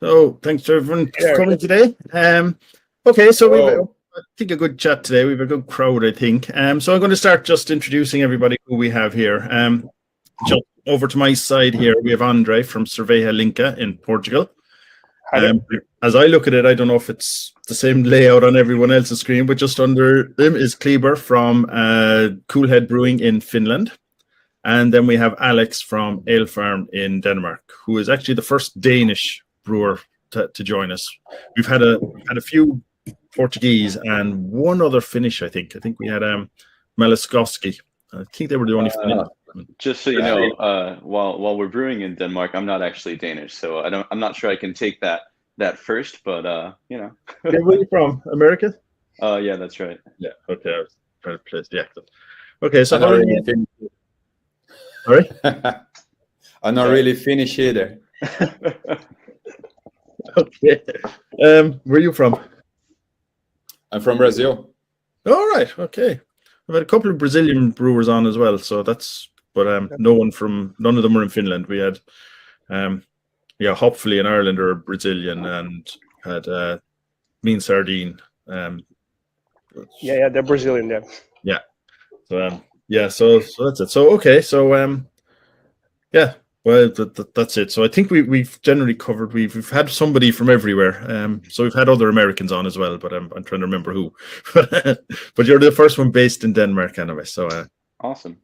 So thanks to everyone for coming today. Okay, so we've I think a good chat today. We have a good crowd, I think. So I'm going to start just introducing everybody who we have here. Just over to my side here, we have Andre from Cerveja Lince in Portugal. As I look at it, I don't know if it's the same layout on everyone else's screen, but just under them is Kleber from Coolhead Brewing in Finland. And then we have Alex from AleFarm in Denmark, who is actually the first Danish brewer to join us. We've had a few Portuguese and one other Finnish, I think. I think we had Maliskowski. I think they were the only Finnish. Just so you know, while we're brewing in Denmark, I'm not actually Danish, so I'm not sure I can take that first, but you know. Where are you from? America? Yeah, that's right. Yeah. Okay, I was trying to place the accent. Okay, so how are you? Sorry? I'm not really Finnish either. Okay. Where are you from? I'm from Brazil. All right. Okay. I've had a couple of Brazilian brewers on as well, so that's. But none of them were in Finland. We had, hopefully in Ireland or Brazilian, and had Mean Sardine. They're Brazilian. Yeah. So so that's it. So okay, so well that's it. So I think we've generally covered. We've had somebody from everywhere. So we've had other Americans on as well, but I'm trying to remember who. But you're the first one based in Denmark anyway. So awesome.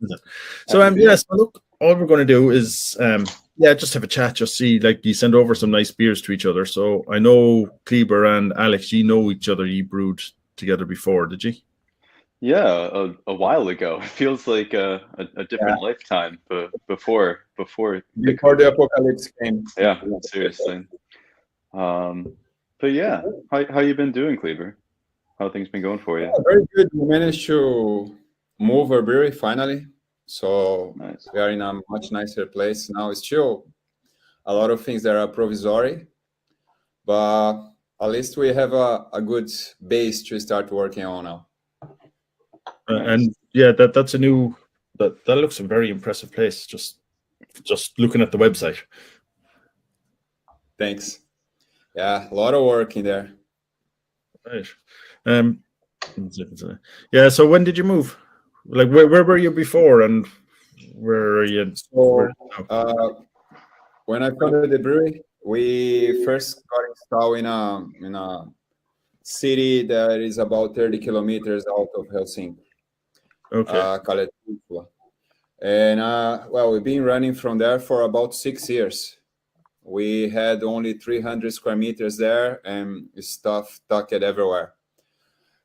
So so look, all we're going to do is just have a chat. Just see, like, you send over some nice beers to each other. So I know Kleber and Alex, you know each other. You brewed together before, did you? Yeah, a while ago. It feels like a different lifetime, but before the apocalypse came. Yeah, seriously. But yeah, how you been doing, Kleber? How things been going for you? Very good. We managed to move our brewery finally, so nice. We are in a much nicer place now. It's still a lot of things that are provisory, but at least we have a good base to start working on now. And that's a new that looks a very impressive place. Just looking at the website. Thanks. Yeah, a lot of work in there. Right. So when did you move? Like, where were you before, and where are you? So, when I founded the brewery, we first got installed in a city that is about 30 kilometers out of Helsinki. Okay. And we've been running from there for about 6 years. We had only 300 square meters there and stuff tucked everywhere.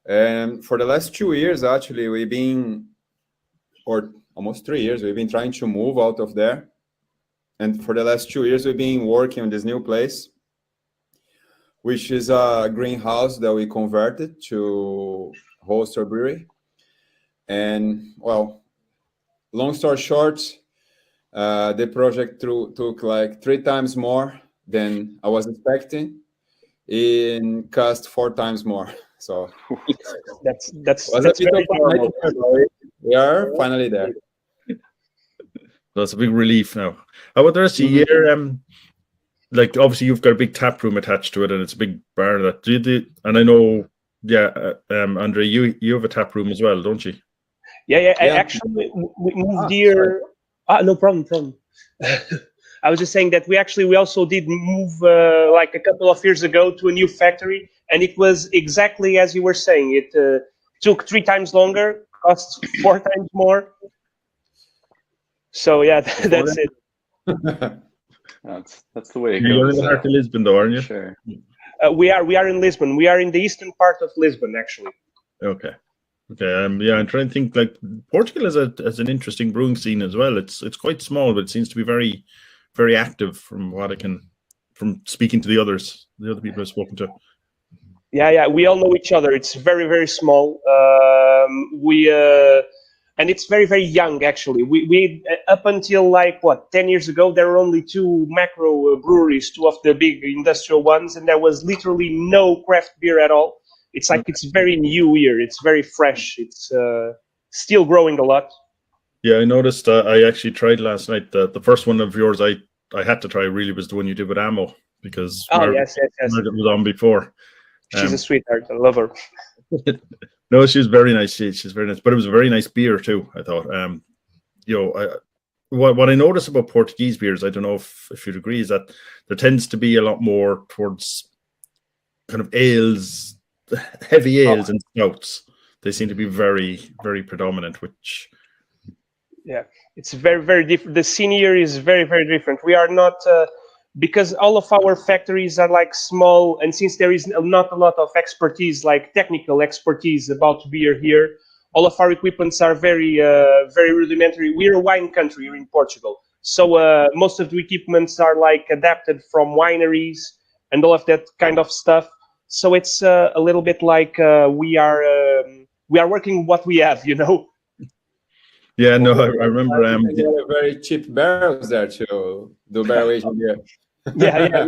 And for the last 2 years, actually, or almost 3 years, we've been trying to move out of there. And for the last 2 years, we've been working on this new place, which is a greenhouse that we converted to host our brewery. And well, long story short, the project took like 3 times more than I was expecting, and cost 4 times more. So that's very normal. We are finally there. That's a big relief now. How about the rest of the year? Like, obviously you've got a big tap room attached to it, and it's a big bar. And I know, Andre, you have a tap room as well, don't you? Yeah. Actually, we moved here. No problem. I was just saying that we also did move like a couple of years ago to a new factory, and it was exactly as you were saying. It took 3 times longer, cost 4 times more. So yeah, that's it. That's the way it goes. You're in the heart of Lisbon, though, aren't you? Sure. We are in Lisbon. We are in the eastern part of Lisbon, actually. Okay. I'm trying to think. Like, Portugal has an interesting brewing scene as well. It's quite small, but it seems to be very, very active from speaking to the other people I've spoken to. Yeah. We all know each other. It's very, very small. And it's very, very young, actually. We up until 10 years ago, there were only 2 macro breweries, 2 of the big industrial ones, and there was literally no craft beer at all. It's like it's very new here. It's very fresh. It's still growing a lot. Yeah, I noticed. I actually tried last night. The first one of yours I had to try really was the one you did with Ammo. because yes. Margaret was on before. She's a sweetheart. I love her. No, she's very nice. She's very nice, but it was a very nice beer too, I thought. What I notice about Portuguese beers, I don't know if you'd agree, is that there tends to be a lot more towards kind of ales, heavy ales and stouts. They seem to be very, very predominant, which... Yeah, it's very, very different. The scene here is very, very different. We are not... because all of our factories are like small, and since there is not a lot of expertise, like technical expertise about beer here, all of our equipments are very, very rudimentary. We're a wine country here in Portugal, so most of the equipments are like adapted from wineries and all of that kind of stuff. So it's a little bit like we are working what we have, you know. Yeah, no, I remember. Very cheap barrels there to do barrel aging beer. Yeah.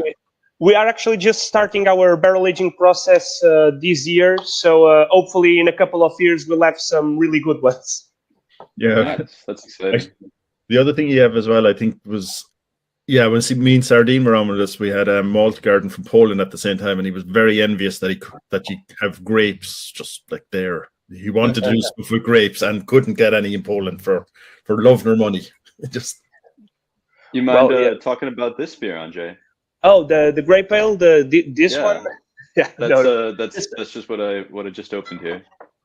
We are actually just starting our barrel aging process this year, so hopefully in a couple of years we'll have some really good ones. Yeah, nice. That's exciting. The other thing you have as well, I think, was when me and Sardine were on with us, we had a malt garden from Poland at the same time, and he was very envious that you have grapes just like there. He wanted to do stuff with grapes and couldn't get any in Poland for love nor money. You mind talking about this beer, Andre? Oh, the grape ale, this one. Yeah, that's just what I just opened here.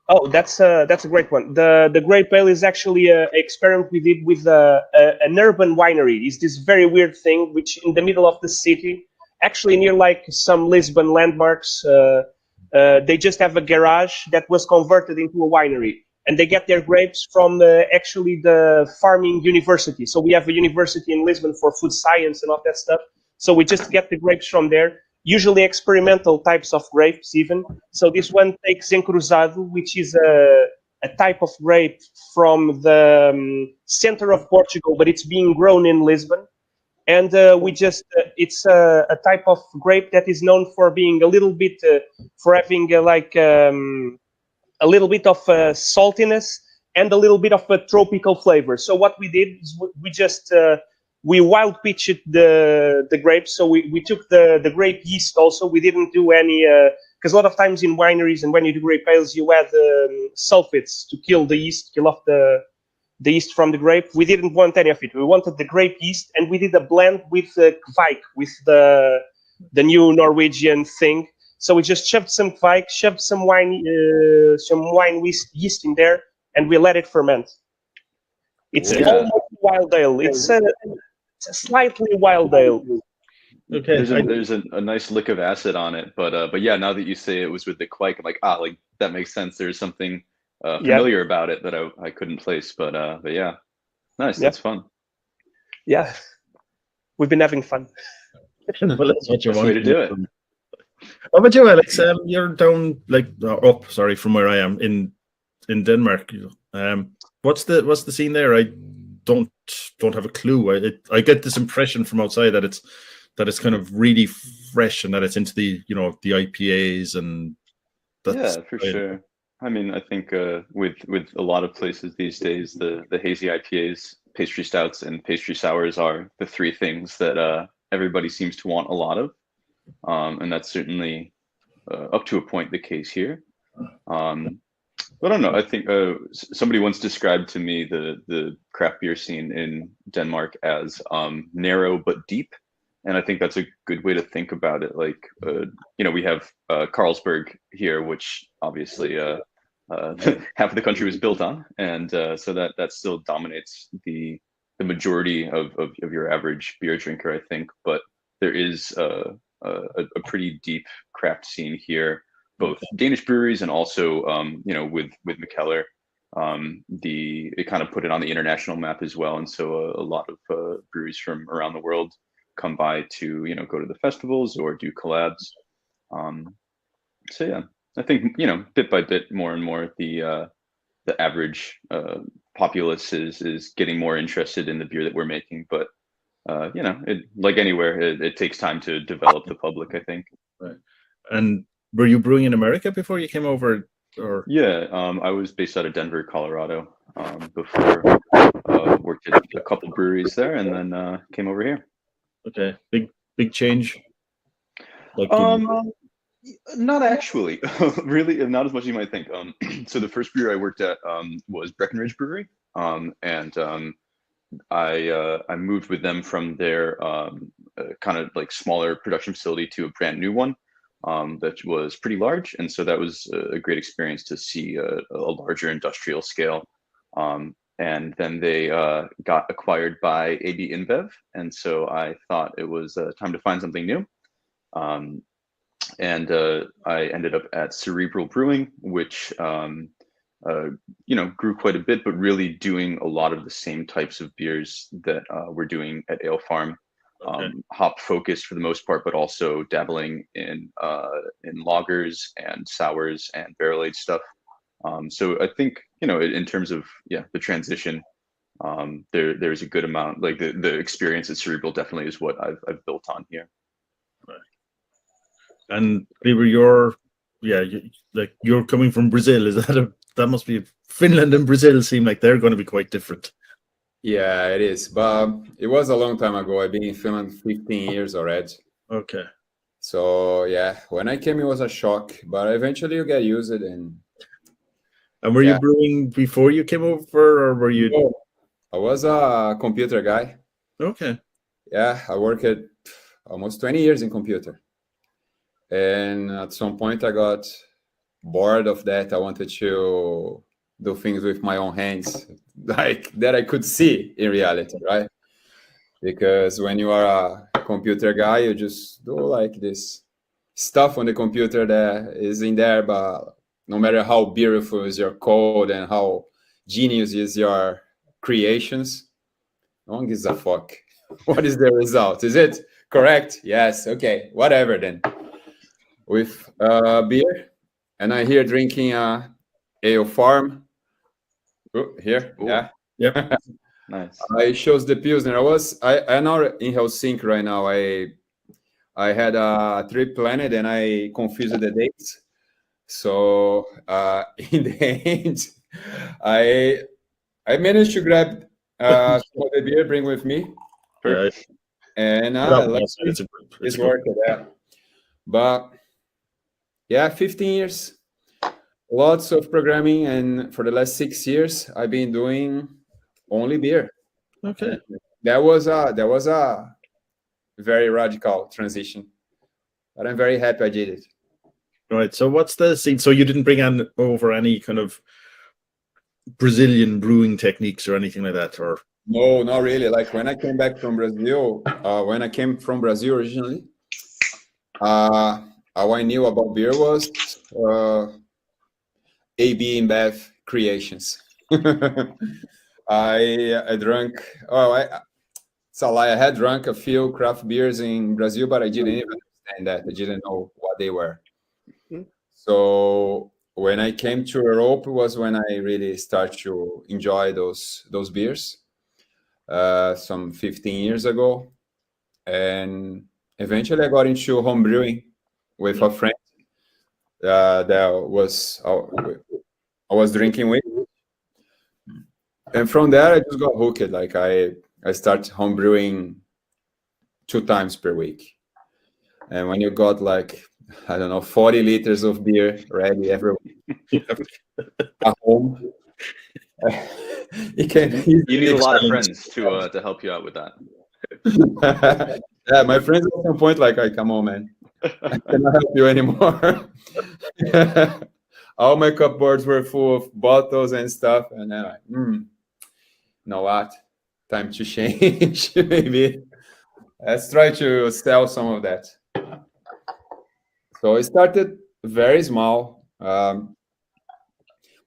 Oh, that's a great one. The grape ale is actually an experiment we did with an urban winery. It's this very weird thing, which in the middle of the city, actually near like some Lisbon landmarks, they just have a garage that was converted into a winery, and they get their grapes from the farming university. So we have a university in Lisbon for food science and all that stuff. So we just get the grapes from there, usually experimental types of grapes even. So this one takes encruzado, which is a type of grape from the center of Portugal, but it's being grown in Lisbon. And it's a type of grape that is known for being a little bit, for having a little bit of saltiness and a little bit of a tropical flavor. So what we did is we wild pitched the grapes. So we took the grape yeast also. We didn't do any, because a lot of times in wineries and when you do grape ales, you add sulfates to kill the yeast, kill off the yeast from the grape. We didn't want any of it. We wanted the grape yeast, and we did a blend with Kvike, with the new Norwegian thing. So we just shoved some Kvike, shoved some wine yeast in there, and we let it ferment. It's almost wild ale. It's a slightly wild ale. Okay. There's a nice lick of acid on it, but yeah, now that you say it was with the Kvike, I'm like, that makes sense. There's something familiar about it that I couldn't place, but yeah, nice. That's fun. Yeah, we've been having fun. Well, that's what you want way to do it. How about you, Alex? You're down up. Sorry, from where I am in Denmark. What's the scene there? I don't have a clue. I get this impression from outside that it's kind of really fresh and that it's into the the IPAs and that's for sure. I mean, I think with a lot of places these days, the hazy IPAs, pastry stouts, and pastry sours are the three things that everybody seems to want a lot of, and that's certainly up to a point the case here. But I don't know. I think somebody once described to me the craft beer scene in Denmark as narrow but deep, and I think that's a good way to think about it. Like, we have Carlsberg here, which obviously half of the country was built on, and so that still dominates the majority of your average beer drinker, I think. But there is a pretty deep craft scene here, both Danish breweries and also with Mikkeller, it kind of put it on the international map as well, and so a lot of breweries from around the world come by to go to the festivals or do collabs. So yeah, I think bit by bit, more and more the average populace is getting more interested in the beer that we're making, but like anywhere, it takes time to develop the public, I think. Right. And were you brewing in America before you came over? Or yeah, I was based out of Denver, Colorado, before worked at a couple breweries there, and then came over here. Okay, big change. Like, not actually, really, not as much as you might think. So the first brewery I worked at was Breckenridge Brewery, and I moved with them from their kind of like smaller production facility to a brand new one that was pretty large, and so that was a great experience to see a larger industrial scale. And then they got acquired by AB InBev, and so I thought it was time to find something new. And I ended up at Cerebral Brewing, which grew quite a bit, but really doing a lot of the same types of beers that we're doing at AleFarm. Okay. Hop focused for the most part, but also dabbling in lagers and sours and barrel aged stuff. So I think in terms of the transition, there's a good amount. Like the experience at Cerebral definitely is what I've built on here. And they were you're coming from Brazil. Is that must be Finland and Brazil seem like they're going to be quite different. Yeah, it is. But it was a long time ago. I've been in Finland 15 years already. Okay. So yeah, when I came, it was a shock, but eventually you get used to it. And were you brewing before you came over, or were you? No, I was a computer guy. Okay. Yeah, I worked almost 20 years in computer. And at some point I got bored of that. I wanted to do things with my own hands, like that I could see in reality, right? Because when you are a computer guy, you just do like this stuff on the computer that is in there, but no matter how beautiful is your code and how genius is your creations, no one gives a fuck. What is the result? Is it correct? Yes. Okay. Whatever then. With beer, and I here drinking AleFarm. Here, Ooh. yeah, Yep. Nice. I chose the Pilsner. I'm now in Helsinki right now. I had a trip planned and I confused the dates. So in the end, I managed to grab some of the beer, bring with me, and it's working. Yeah, but. Yeah, 15 years, lots of programming, and for the last 6 years, I've been doing only beer. Okay. And that was a very radical transition, but I'm very happy I did it. Right. So what's the scene? So you didn't bring over any kind of Brazilian brewing techniques or anything like that, or? No, not really. Like when I came back from Brazil, originally, all I knew about beer was AB InBev creations. I drank. It's a lie. I had drunk a few craft beers in Brazil, but I didn't even understand that. I didn't know what they were. So when I came to Europe was when I really started to enjoy those beers. Some 15 years ago, and eventually I got into home brewing with a friend that I was drinking with, and from there I just got hooked. Like I start home brewing 2 times per week, and when you got like 40 liters of beer ready every week at home, you need a lot of friends to help you out with that. Yeah, my friends at some point like, come on, man, I cannot help you anymore. All my cupboards were full of bottles and stuff, and then like, know what? Time to change. Maybe let's try to sell some of that. So I started very small.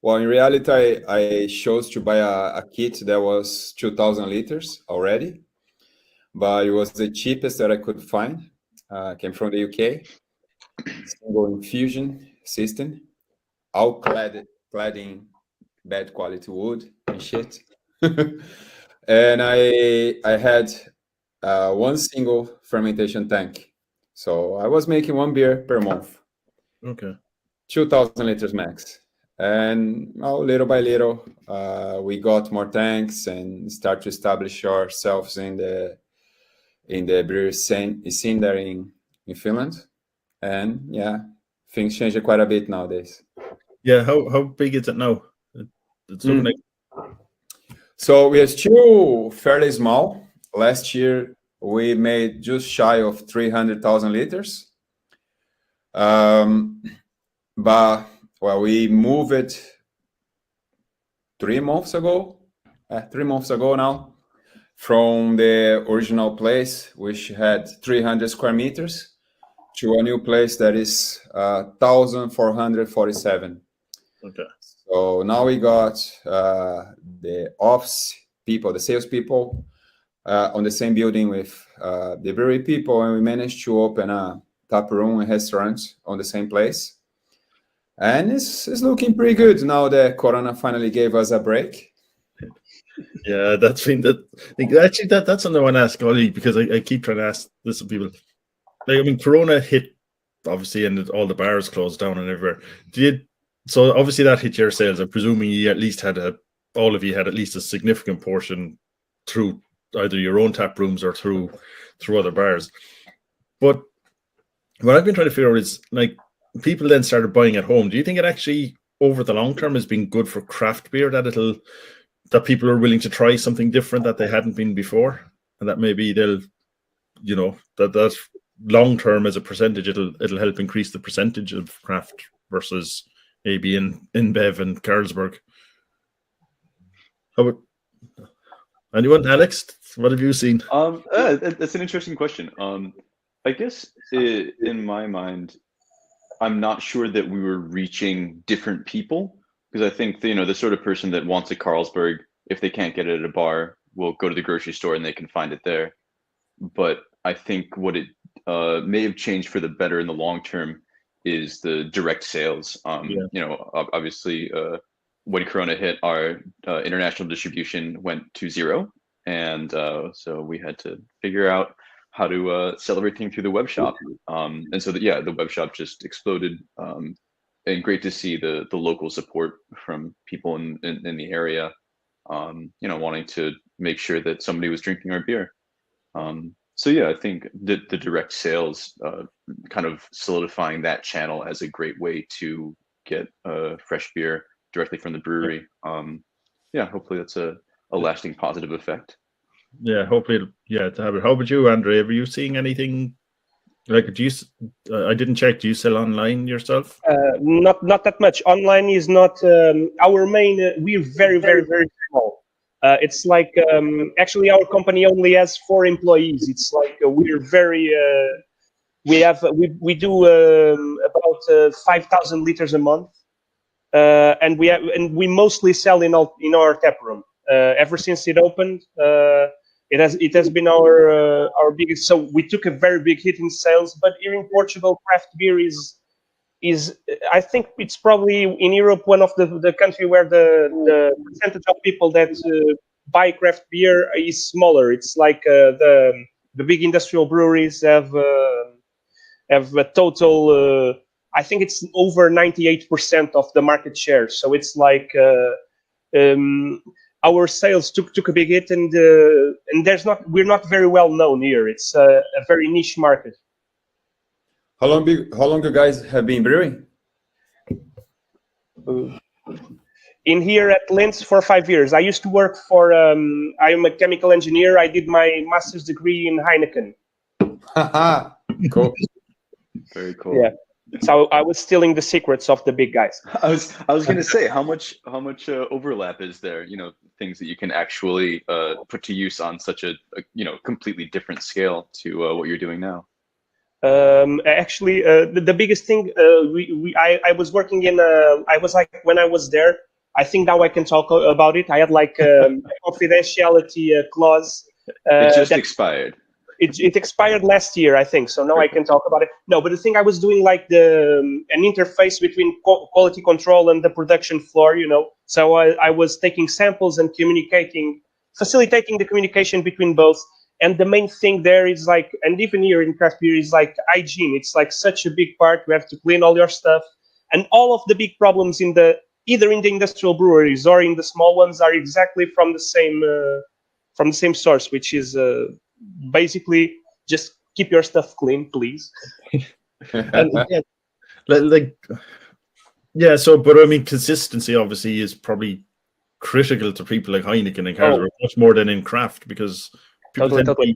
Well, in reality, I chose to buy a kit that was 2,000 liters already, but it was the cheapest that I could find. Came from the UK. Single infusion system, all clad in bad quality wood and shit. And I had one single fermentation tank. So I was making 1 beer per month. Okay. 2,000 liters max. And little by little, we got more tanks and start to establish ourselves in the brewery scene there in Finland. And yeah, things change quite a bit nowadays. Yeah, how big is it now? It's looking like. So we are still fairly small. Last year we made just shy of 300,000 liters. But well, we moved it 3 months ago. 3 months ago now, from the original place, which had 300 square meters, to a new place that is 1,447. Okay. So now we got the office people, the sales people, on the same building with the brewery people, and we managed to open a tap room and restaurant on the same place. And it's looking pretty good now that Corona finally gave us a break. Yeah, that's been that. Actually, that's something I want to ask Ollie, because I keep trying to ask this to people. Like, I mean, Corona hit, obviously, and all the bars closed down and everywhere. So obviously that hit your sales. I'm presuming you at least all of you had at least a significant portion through either your own tap rooms or through other bars. But what I've been trying to figure out is, like, people then started buying at home. Do you think it actually, over the long term, has been good for craft beer, that people are willing to try something different that they hadn't been before, and that maybe they'll, that long term as a percentage, it'll help increase the percentage of craft versus maybe in InBev and Carlsberg? How about anyone? Alex, what have you seen? That's an interesting question. I guess in my mind, I'm not sure that we were reaching different people, because I think the sort of person that wants a Carlsberg, if they can't get it at a bar, will go to the grocery store and they can find it there. But I think what it may have changed for the better in the long term is the direct sales. Obviously, when Corona hit, our international distribution went to zero, and so we had to figure out how to sell everything through the web shop. And so the web shop just exploded. And great to see the local support from people in the area, wanting to make sure that somebody was drinking our beer. So yeah, I think the direct sales, kind of solidifying that channel as a great way to get fresh beer directly from the brewery. Hopefully that's a lasting positive effect. Yeah, hopefully, to have it. How about you, Andre? Are you seeing anything? Like, I didn't check. Do you sell online yourself? Not that much. Online is not our main. We're very, very, very small. It's like actually our company only has 4 employees. It's like we're very. We do about 5,000 liters a month, and we mostly sell in our tap room. Ever since it opened, it has been our biggest. So we took a very big hit in sales, but here in Portugal, craft beer is I think it's probably in Europe one of the country where the percentage of people that buy craft beer is smaller. It's like the big industrial breweries have a total. I think it's over 98% of the market share. So it's like. Our sales took a big hit, and we're not very well known here. It's a very niche market. How long you guys have been brewing? In here at Lince for 5 years. I used to work for. I am a chemical engineer. I did my master's degree in Heineken. Cool. Very cool. Yeah. So I was stealing the secrets of the big guys. I was going to say, how much overlap is there? Things that you can actually put to use on such a completely different scale to what you're doing now. Actually, the biggest thing I was working in. I was like, when I was there. I think now I can talk about it. I had like a confidentiality clause. It just expired. It expired last year, I think. So now I can talk about it. No, but the thing I was doing like an interface between quality control and the production floor, So I was taking samples and facilitating the communication between both. And the main thing there is like, and even here in craft beer is like hygiene. It's like such a big part. You have to clean all your stuff, and all of the big problems either in the industrial breweries or in the small ones are exactly from the same source, which is basically just keep your stuff clean, please. And yeah, like yeah. So, but I mean, consistency obviously is probably critical to people like Heineken and Carlsberg, much more than in craft, because people totally.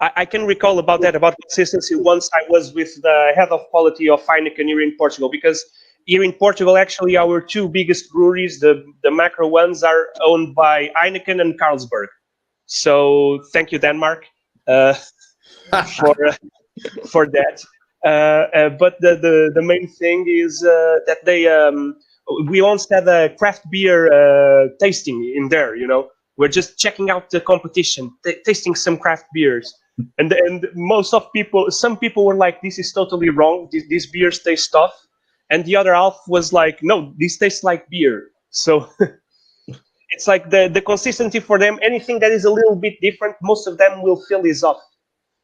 I can recall about consistency. Once I was with the head of quality of Heineken here in Portugal, because here in Portugal, actually, our two biggest breweries, the macro ones, are owned by Heineken and Carlsberg. So thank you, Denmark, for that. But the main thing is that we once had a craft beer tasting in there. We're just checking out the competition, tasting some craft beers. And some people were like, this is totally wrong. These beers taste tough. And the other half was like, no, this tastes like beer. So it's like the consistency for them. Anything that is a little bit different, most of them will feel this off.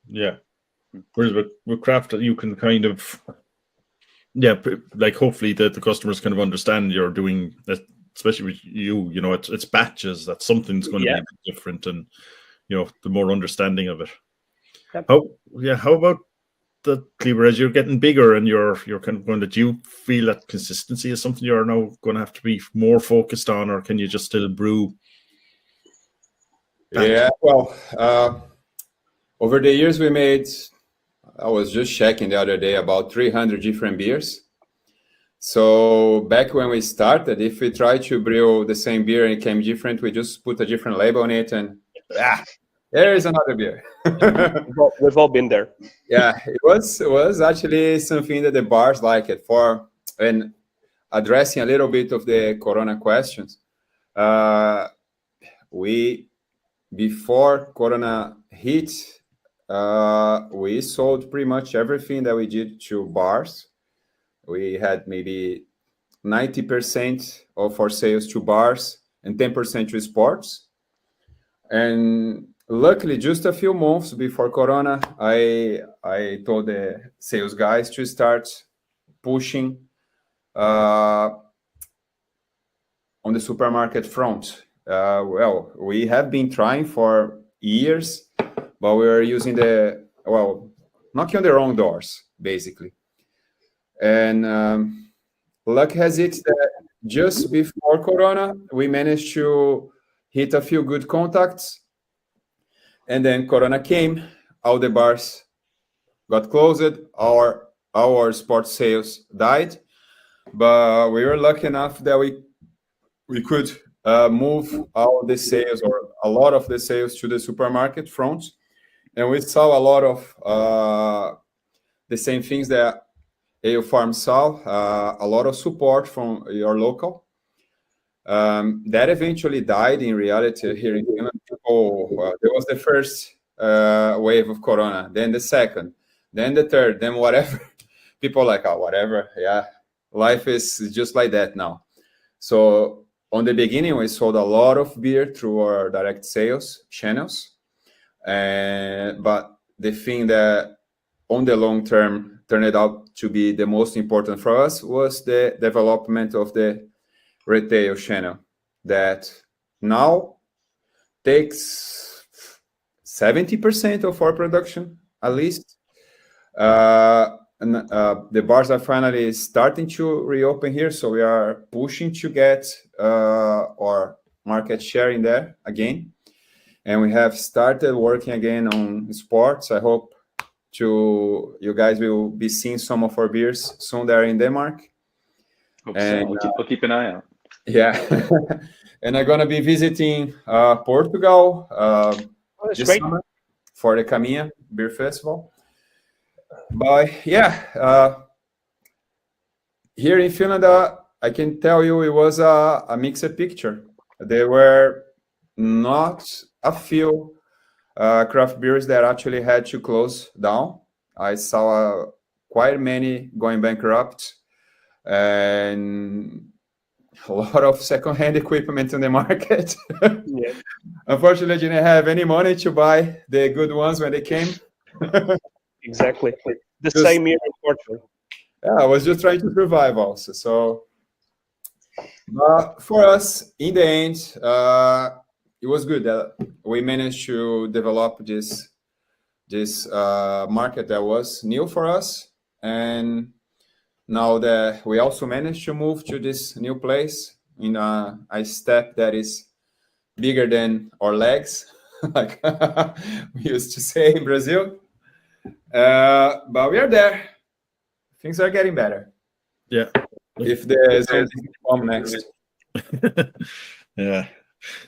Yeah. Whereas with craft, you can kind of, like hopefully the customers kind of understand you're doing, especially with you, it's batches, that something's going to be a bit different, and, the more understanding of it. Yep. How about the Kleber, as you're getting bigger and you're kind of going to, do you feel that consistency is something you're now going to have to be more focused on, or can you just still brew? Yeah, well, over the years we made, I was just checking the other day, about 300 different beers. So back when we started, if we tried to brew the same beer and it came different, we just put a different label on it and there is another beer. We've all been there. Yeah, it was actually something that the bars liked it for. And addressing a little bit of the Corona questions, before Corona hit, we sold pretty much everything that we did to bars. We had maybe 90% of our sales to bars and 10% to sports. And luckily, just a few months before Corona, I told the sales guys to start pushing on the supermarket front. Well, we have been trying for years, but we were using knocking on the wrong doors, basically. And luck has it that just before Corona, we managed to hit a few good contacts. And then Corona came, all the bars got closed, our sports sales died. But we were lucky enough that we could move all the sales, or a lot of the sales, to the supermarket front. And we saw a lot of the same things that AleFarm saw, a lot of support from your local. That eventually died in reality here in Finland. There was the first wave of Corona, then the second, then the third, then whatever. People like, whatever, yeah. Life is just like that now. So on the beginning, we sold a lot of beer through our direct sales channels. But the thing that on the long term turned out to be the most important for us was the development of the retail channel, that now takes 70% of our production, at least. And the bars are finally starting to reopen here, so we are pushing to get our market share in there again. And we have started working again on sports. I hope you guys will be seeing some of our beers soon there in Denmark. Hope so. We'll keep an eye out. Yeah. And I'm gonna be visiting Portugal this summer for the Caminha Beer Festival. But yeah, here in Finland, I can tell you it was a mixed picture. There were not a few craft beers that actually had to close down. I saw quite many going bankrupt, and a lot of second-hand equipment in the market. Yeah. Unfortunately, I didn't have any money to buy the good ones when they came. Exactly. The same here in Portugal. Yeah, I was just trying to survive also. So for us, in the end, it was good that we managed to develop this this market that was new for us. And now that we also managed to move to this new place in a step that is bigger than our legs, like we used to say in Brazil. But we are there. Things are getting better. Yeah. If there's anything to come next. Yeah.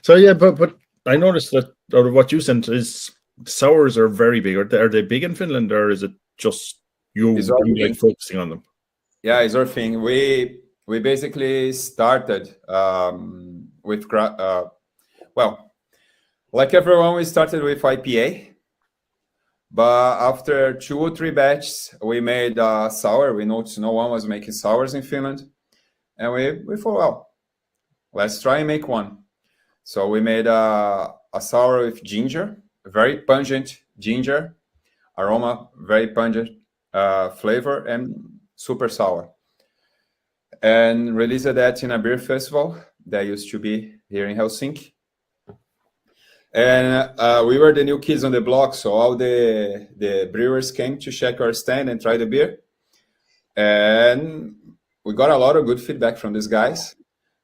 So yeah, but I noticed that out of what you sent is sours are very big. Are they big in Finland, or is it just you like focusing on them? Yeah, it's our thing. We basically started with well, like everyone, we started with IPA. But after 2 or 3 batches, we made sour. We noticed no one was making sours in Finland. And we thought, well, let's try and make one. So we made a sour with ginger, very pungent ginger, aroma, very pungent flavor, and super sour. And released that in a beer festival that used to be here in Helsinki. And we were the new kids on the block, so all the brewers came to check our stand and try the beer. And we got a lot of good feedback from these guys.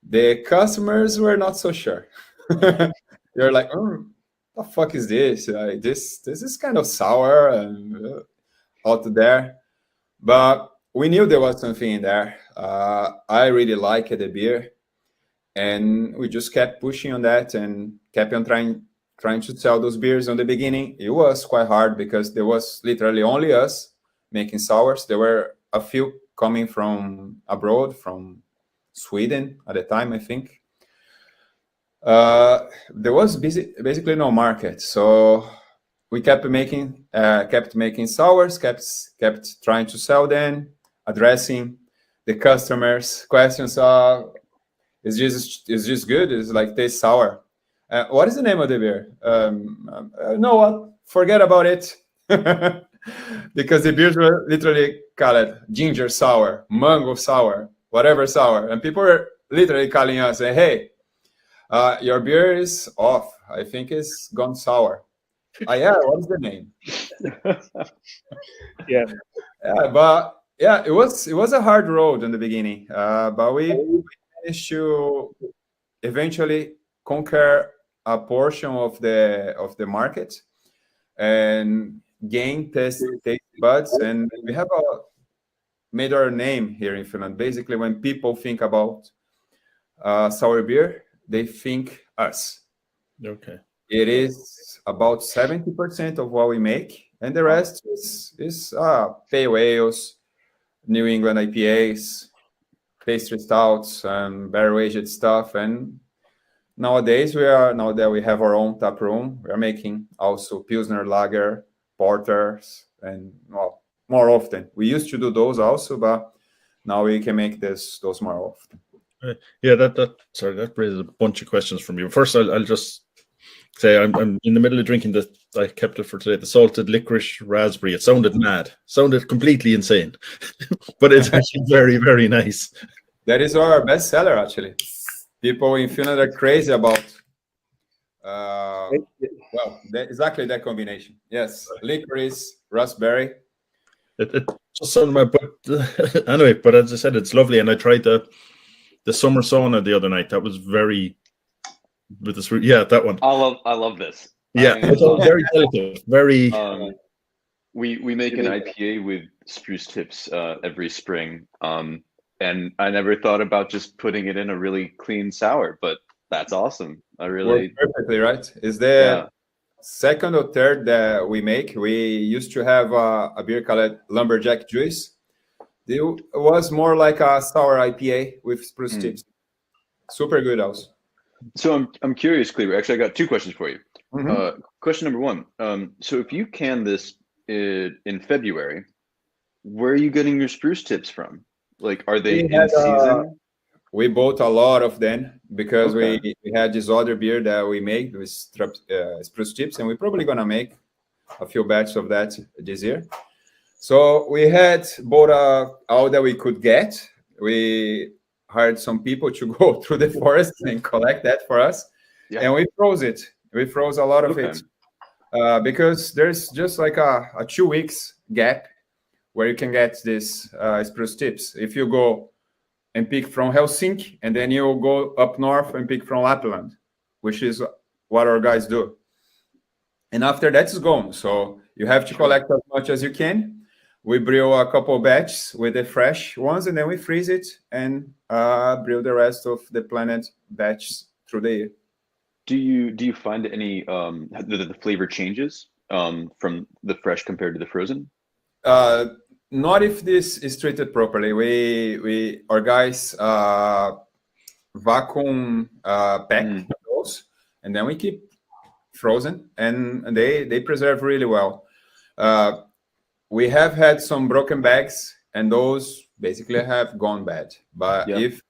The customers were not so sure. They're like, oh, the fuck is this? This is kind of sour and out there. But we knew there was something in there. I really liked the beer. And we just kept pushing on that and kept on trying to sell those beers. On the beginning, it was quite hard because there was literally only us making sours. There were a few coming from abroad, from Sweden at the time, I think. There was basically no market, so we kept making sours, kept trying to sell them, addressing the customers' questions. Is this good? Is like taste sour? What is the name of the beer? No, what? Forget about it. Because the beers were literally called ginger sour, mango sour, whatever sour. And people were literally calling us and hey, your beer is off. I think it's gone sour. Yeah, what's the name? Yeah. But yeah, it was a hard road in the beginning. But we managed to eventually conquer a portion of the market and gain taste buds, and we have made our name here in Finland. Basically, when people think about sour beer, they think us. Okay. It is about 70% of what we make, and the rest is pale ales, New England IPAs, pastry stouts, and barrel-aged stuff. And nowadays, now that we have our own tap room, we are making also Pilsner Lager, porters, and more often. We used to do those also, but now we can make those more often. Yeah, that raises a bunch of questions from you. First, I'll just say I'm in the middle of drinking this. I kept it for today. The salted licorice raspberry. It sounded mad. Sounded completely insane, but it's actually very, very nice. That is our best seller, actually. People in Finland are crazy about exactly that combination. Yes, licorice, raspberry. It just sounded mad, but anyway. But as I said, it's lovely, and I tried the summer sauna the other night. That was very with the sweet. Yeah, that one. I love this. Yeah, it's very delicate. Very. We make an IPA with spruce tips every spring. And I never thought about just putting it in a really clean sour, but that's awesome. Works perfectly, right? Is the second or third that we make. We used to have a beer called Lumberjack Juice. It was more like a sour IPA with spruce tips. Super good also. So I'm curious, Cleaver. Actually, I got 2 questions for you. Question number 1. So if you can this in February, where are you getting your spruce tips from? Like, are they in season? We bought a lot of them because we had this other beer that we made with spruce tips, and we're probably gonna make a few batches of that this year. So we had bought all that we could get. We hired some people to go through the forest and collect that for us, and we froze it. We froze a lot of it. because there's just like a 2 weeks gap where you can get this spruce tips. If you go and pick from Helsinki, and then you go up north and pick from Lapland, which is what our guys do. And after that, it's gone. So you have to collect as much as you can. We brew a couple batches with the fresh ones, and then we freeze it and brew the rest of the planned batches through the year. Do you find any the flavor changes from the fresh compared to the frozen? Not if this is treated properly. We our guys vacuum pack those, and then we keep frozen, and they preserve really well. We have had some broken bags, and those basically have gone bad. But if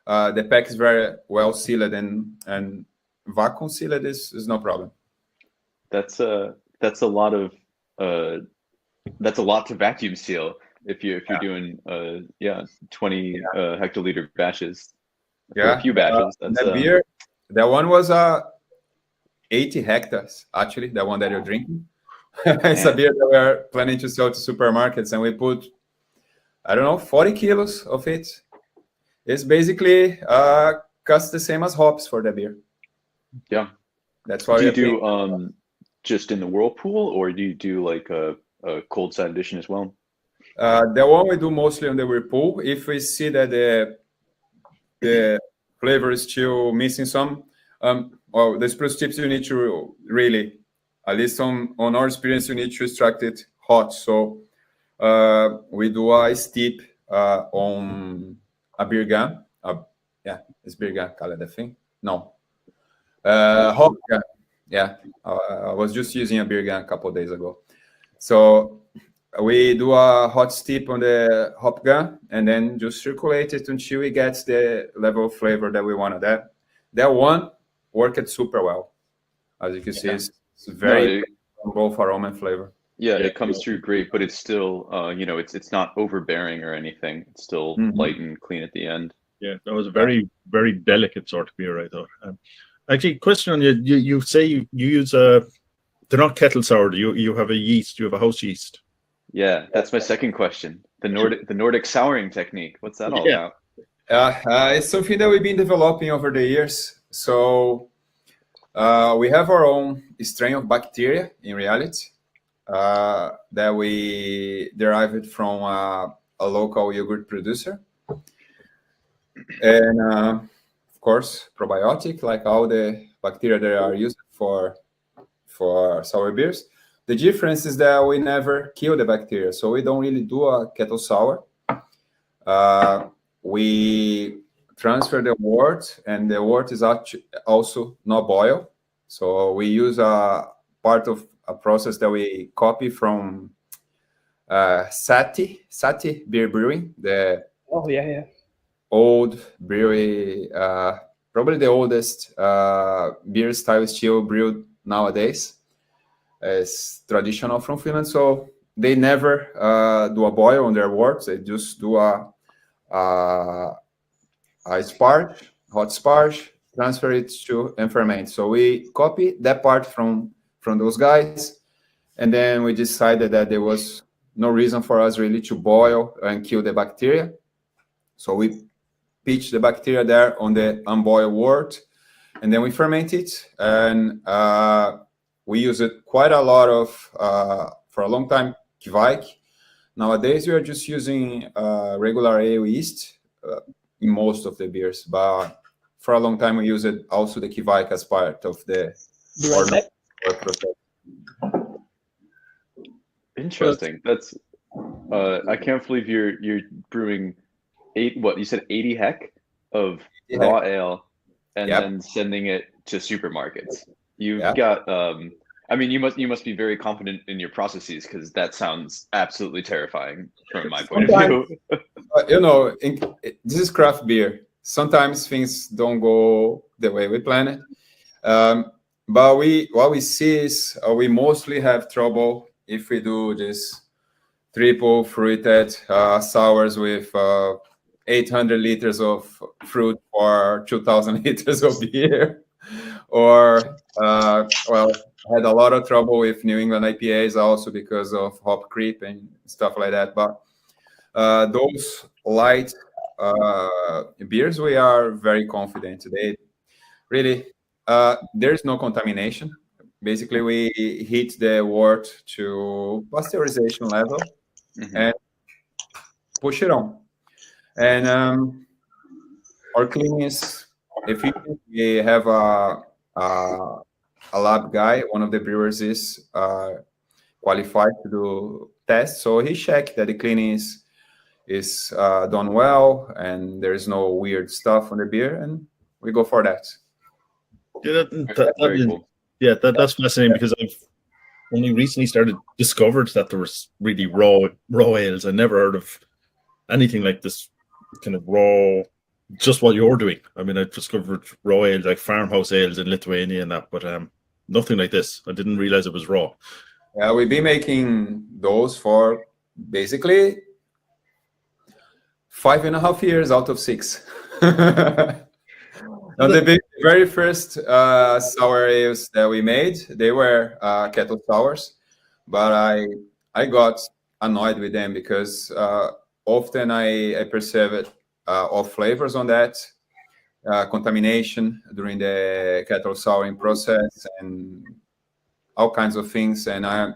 the pack is very well sealed and vacuum sealed, is no problem. That's a lot to vacuum seal if you're doing 20 hectoliter batches. For a few batches. That beer, that one was 80 hectares actually. That one that you're drinking. It's a beer that we're planning to sell to supermarkets, and we put 40 kilos of it. It's basically costs the same as hops for the beer. Yeah, that's why. Do you do just in the whirlpool, or do you do like a cold side edition as well? The one we do mostly on the whirlpool. If we see that the flavor is still missing some, the spruce tips, you need to really, at least on our experience, you need to extract it hot. So we do a steep on a beer gun. It's beer gun, call it the thing. No. Hop gun. Yeah, I was just using a beer gun a couple of days ago. So we do a hot steep on the hop gun, and then just circulate it until it gets the level of flavor that we wanted. That one worked super well. As you can see, it's very both aroma and flavor. Yeah, it comes through great, but it's still, it's not overbearing or anything. It's still light and clean at the end. Yeah, that was a very, very delicate sort of beer, I thought. Actually, question on you. You say you use they're not kettle sour. You have a yeast. You have a house yeast. Yeah, that's my second question. The Nordic souring technique. What's that all about? It's something that we've been developing over the years. So we have our own strain of bacteria in reality that we derived from a local yogurt producer, and of course probiotic, like all the bacteria that are used for sour beers. The difference is that we never kill the bacteria, so we don't really do a kettle sour. We transfer the wort, and the wort is also not boiled. So we use a part of a process that we copy from Sahti beer brewing, the old brewery, probably the oldest beer style still brewed nowadays. It's traditional from Finland, so they never do a boil on their worts. They just do a sparge, hot sparge, transfer it to and ferment. So we copy that part from those guys, and then we decided that there was no reason for us really to boil and kill the bacteria. So we pitch the bacteria there on the unboiled wort, and then we ferment it, and we use it quite a lot of, for a long time, Kveik. Nowadays, we are just using regular ale yeast in most of the beers, but for a long time, we use it also the Kveik as part of the process. Interesting. That's I can't believe you're brewing 80 hec of raw ale and then sending it to supermarkets. You've got you must be very confident in your processes, because that sounds absolutely terrifying from my point of view. This is craft beer. Sometimes things don't go the way we plan it. But what we see is we mostly have trouble if we do this triple fruited sours with 800 liters of fruit for 2,000 liters of beer, or had a lot of trouble with New England IPAs also because of hop creep and stuff like that. But those light beers, we are very confident. They really, there's no contamination. Basically, we heat the wort to pasteurization level and push it on. And our cleaning is efficient. We have a lab guy. One of the brewers is qualified to do tests, so he checked that the cleaning is done well and there's no weird stuff on the beer, and we go for that. Yeah, that's fascinating because I've only recently discovered that there was really raw ales. I never heard of anything like this kind of raw, just what you're doing. I mean, I discovered raw ales like farmhouse ales in Lithuania and that, but nothing like this. I didn't realize it was raw. Yeah, we've been making those for basically 5.5 years out of 6. Now, the very first sour ales that we made, they were kettle sours, but I got annoyed with them because often I perceived off flavors on that, contamination during the kettle souring process, and all kinds of things. And I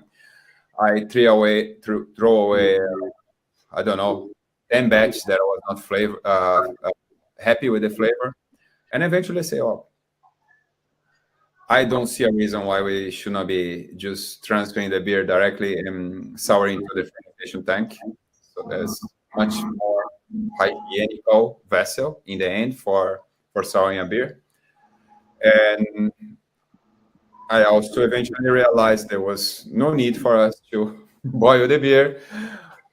throw away, I don't know, 10 batch that I was not happy with the flavor. And eventually say, oh, I don't see a reason why we should not be just transferring the beer directly and souring into the fermentation tank. So there's much more hygienical vessel in the end for souring a beer. And I also eventually realized there was no need for us to boil the beer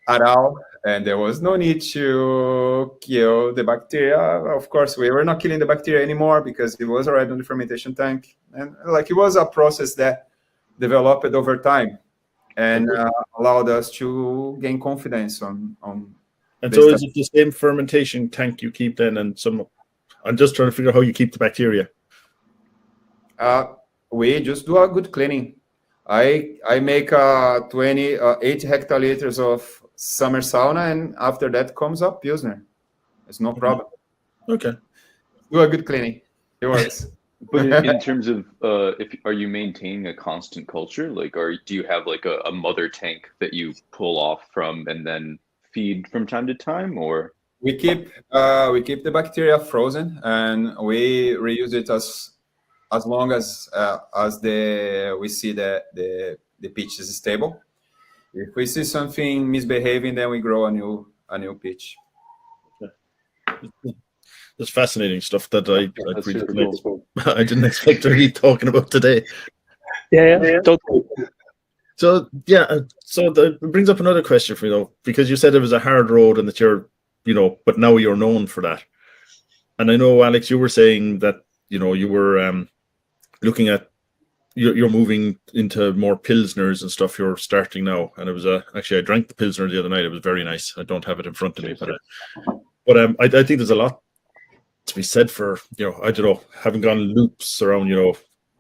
at all. And there was no need to kill the bacteria. Of course, we were not killing the bacteria anymore because it was already on the fermentation tank. And like, it was a process that developed over time and allowed us to gain confidence on. And so is it the same fermentation tank you keep then? And I'm just trying to figure out how you keep the bacteria. We just do a good cleaning. I make 80 hectoliters of summer sauna, and after that comes up Pilsner. It's no problem. Okay. Do a good cleaning. It works. But in terms of, are you maintaining a constant culture? Like, or do you have like a mother tank that you pull off from and then feed from time to time, or? We keep the bacteria frozen and we reuse it as long as we see the pitch is stable. If we see something misbehaving, then we grow a new pitch. That's fascinating stuff that I didn't expect to be talking about today. Yeah, totally. So that brings up another question for you, though, because you said it was a hard road and that you're, but now you're known for that. And I know, Alex, you were saying that, you were looking at, you're moving into more Pilsners and stuff you're starting now. And it was actually, I drank the Pilsner the other night. It was very nice. I don't have it in front of me, but I think there's a lot to be said for, I don't know, having gone loops around,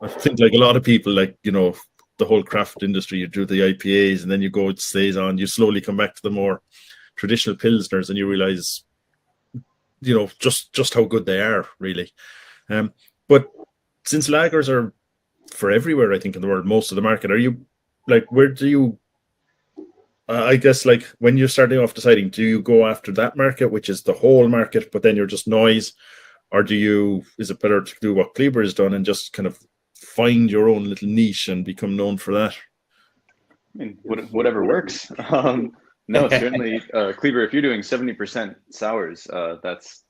I think like a lot of people, like, the whole craft industry, you do the IPAs and then you go, it stays on, you slowly come back to the more traditional Pilsners and you realize, just how good they are, really. But since lagers are for everywhere, I think, in the world, most of the market, are you, like, where do you, I guess, like, when you're starting off deciding, do you go after that market, which is the whole market, but then you're just noise, or is it better to do what Kleber has done and just kind of find your own little niche and become known for that? I mean, whatever works. No, certainly, Kleber, if you're doing 70% sours, that's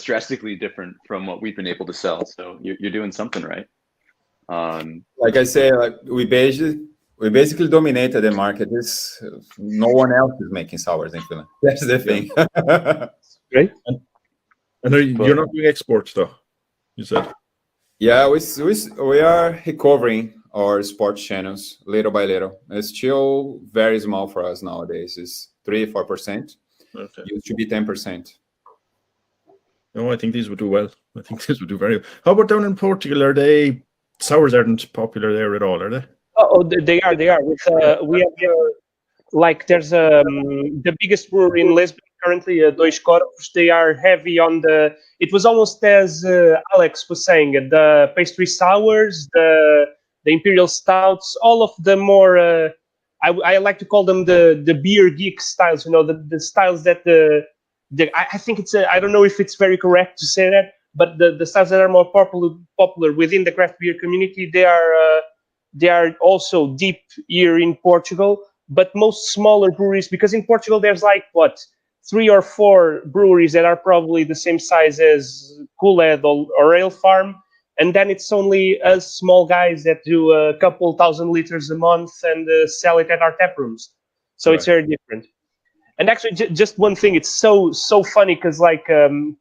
drastically different from what we've been able to sell. So you're doing something right. Like I say, like we basically dominated the market. No one else is making sours in Finland. That's the thing. Great. And you're not doing exports, though, you said. Yeah, we are recovering our sports channels little by little. It's still very small for us nowadays. It's 3-4%. Okay. Used to be 10%. No, I think these would do well. I think these would do very well. How about down in Portugal? Are they sours aren't popular there at all, are they? They are. They are. We have like there's the biggest brewery in Lisbon currently, Dois Corpos. They are heavy on the. It was almost as Alex was saying, the pastry sours, the imperial stouts, all of the more. I like to call them the beer geek styles. You know, the styles that I think it's I don't know if it's very correct to say that, but the styles that are more popular within the craft beer community, they are also deep here in Portugal. But most smaller breweries, because in Portugal there's like what 3 or 4 breweries that are probably the same size as Coolhead or AleFarm, and then it's only us small guys that do a couple thousand liters a month and sell it at our tap rooms. So It's very different. And actually, just one thing, it's so funny because like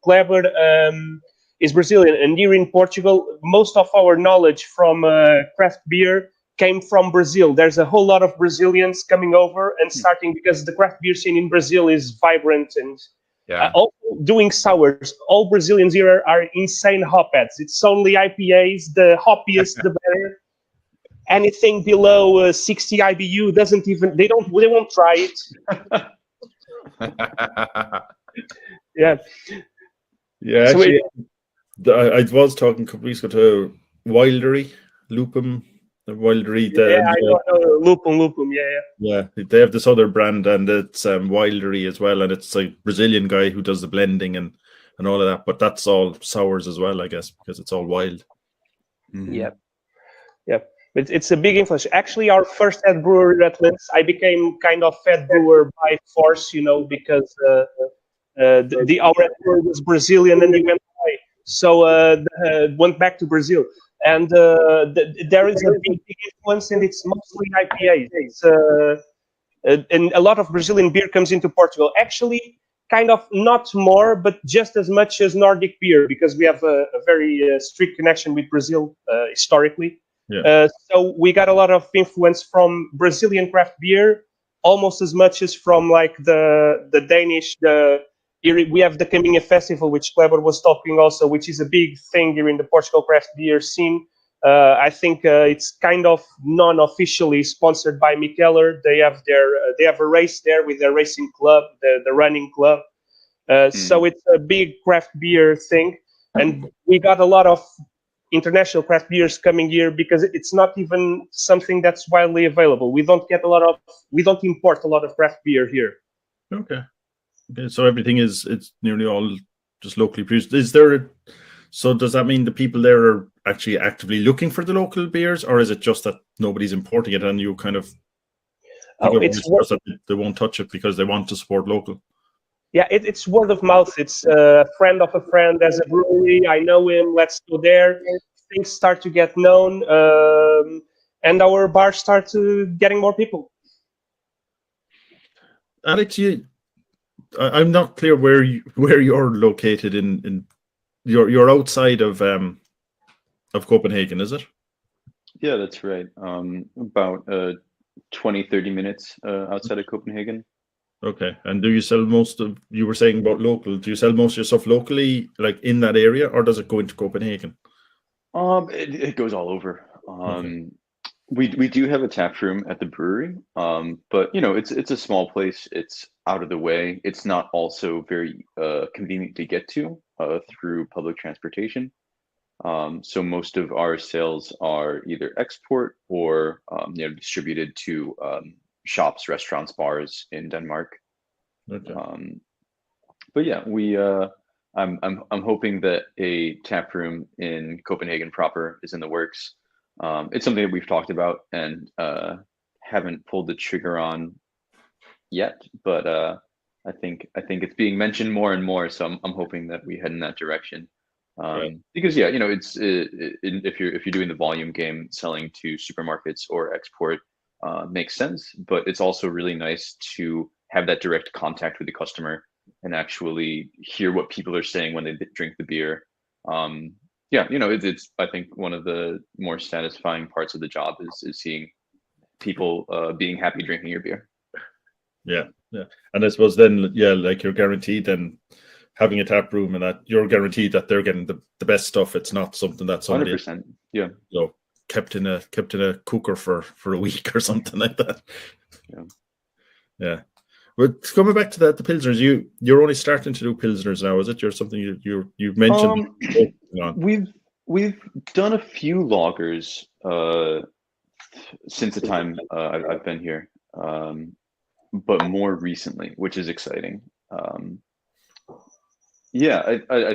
Kleber is Brazilian, and here in Portugal, most of our knowledge from craft beer came from Brazil. There's a whole lot of Brazilians coming over and starting because the craft beer scene in Brazil is vibrant and also doing sours. All Brazilians here are insane hopheads. It's only IPAs, the hoppiest, the better. Anything below 60 IBU they won't try it. Yeah. Actually, I was talking a couple weeks ago to Wildery, Lupum, the Wildery. I know Lupum. Yeah, they have this other brand, and it's Wildery as well, and it's a Brazilian guy who does the blending and all of that. But that's all sours as well, I guess, because it's all wild. Mm-hmm. Yep. It's a big influence. Actually, our first head brewer at Lince, I became kind of head brewer by force, because our head brewer was Brazilian and he went away. So went back to Brazil. And there is a big influence, and it's mostly IPAs. And a lot of Brazilian beer comes into Portugal. Actually, kind of not more, but just as much as Nordic beer, because we have a very strict connection with Brazil historically. Yeah. So we got a lot of influence from Brazilian craft beer, almost as much as from like the Danish. We have the Caminha Festival, which Kleber was talking also, which is a big thing here in the Portugal craft beer scene. I think it's kind of non-officially sponsored by Mikkeller. They have a race there with their racing club, the running club. So it's a big craft beer thing, and we got a lot of international craft beers coming here because it's not even something that's widely available. We don't import a lot of craft beer here. Okay, so everything it's nearly all just locally produced. So does that mean the people there are actually actively looking for the local beers, or is it just that nobody's importing it and you kind of they won't touch it because they want to support local? Yeah, it's word of mouth. It's a friend of a friend as a brewery. I know him. Let's go there. Things start to get known, and our bars start to getting more people. Alex, I'm not clear where you're located in. You're outside of Copenhagen, is it? Yeah, that's right. About 20-30 minutes outside of Copenhagen. Okay. And do you sell you were saying about local, do you sell most of your stuff locally, like in that area, or does it go into Copenhagen? It goes all over. Okay. We do have a tap room at the brewery, but it's a small place. It's out of the way. It's not also very convenient to get to through public transportation. So most of our sales are either export or distributed to shops, restaurants, bars in Denmark. Okay. But yeah, I'm hoping that a tap room in Copenhagen proper is in the works. It's something that we've talked about and haven't pulled the trigger on yet, but I think it's being mentioned more and more. So I'm hoping that we head in that direction. Right. Because it's if you're doing the volume game, selling to supermarkets or export makes sense, but it's also really nice to have that direct contact with the customer and actually hear what people are saying when they drink the beer. It's I think one of the more satisfying parts of the job is seeing people being happy drinking your beer. Yeah. And I suppose then, like you're guaranteed then having a tap room and that you're guaranteed that they're getting the best stuff. It's not something that somebody 100%. Yeah. Kept in a cooker for a week or something like that. Yeah. But coming back to the pilsners, you're only starting to do pilsners now, is it? You're something you've mentioned. We've done a few lagers since the time I've been here, but more recently, which is exciting. I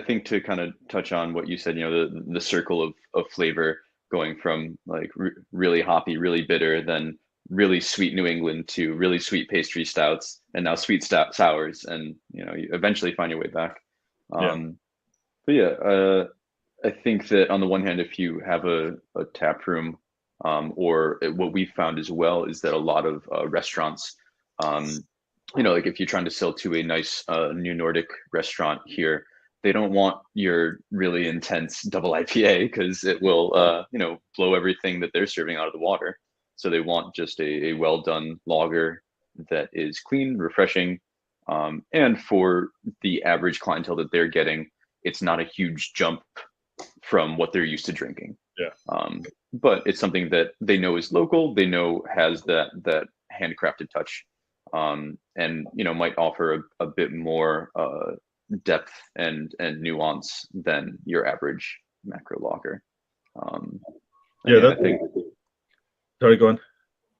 think to kind of touch on what you said, the circle of flavor going from like really hoppy, really bitter, then really sweet New England to really sweet pastry stouts, and now sweet sours, and you eventually find your way back. I think that on the one hand, if you have a tap room, or what we found as well is that a lot of restaurants, like if you're trying to sell to a nice new Nordic restaurant here, they don't want your really intense double IPA because it will, blow everything that they're serving out of the water. So they want just a well done lager that is clean, refreshing, and for the average clientele that they're getting, it's not a huge jump from what they're used to drinking. But it's something that they know is local, they know has that handcrafted touch, and might offer a bit more depth and nuance than your average macro lager. I think. Sorry, go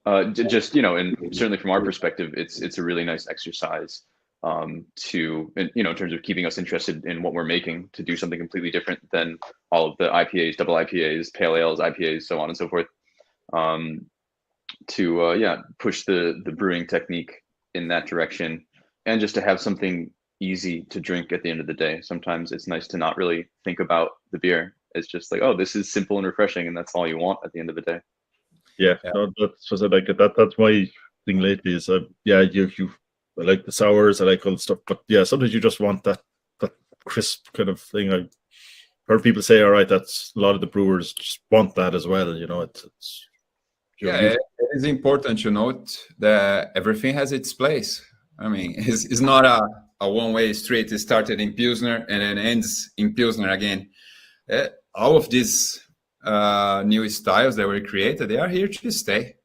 on. Just and certainly from our perspective, it's a really nice exercise in terms of keeping us interested in what we're making, to do something completely different than all of the IPAs, double IPAs, pale ales, IPAs, so on and so forth. To push the brewing technique in that direction, and just to have something easy to drink at the end of the day. Sometimes it's nice to not really think about the beer. It's just like, oh, this is simple and refreshing, and that's all you want at the end of the day. That's what I like. That's my thing lately. Is I like the sours, I like all the stuff, but sometimes you just want that crisp kind of thing. I've heard people say, all right, that's a lot of the brewers just want that as well. It is important to note that everything has its place. I mean, it's not a one-way street. It started in Pilsner and then ends in Pilsner again. All of these new styles that were created, they are here to stay.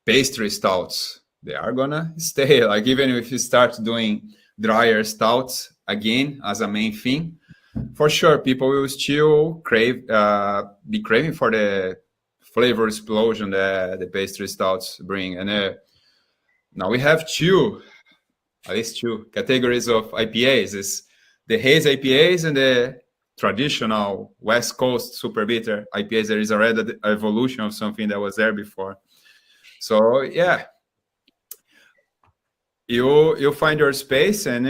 Pastry stouts, they are gonna stay. Like, even if you start doing drier stouts again as a main thing, for sure people will still be craving for the flavor explosion that the pastry stouts bring. And now we have at least two categories of IPAs: is the haze IPAs and the traditional West Coast super bitter IPAs. There is already an evolution of something that was there before. So you find your space, and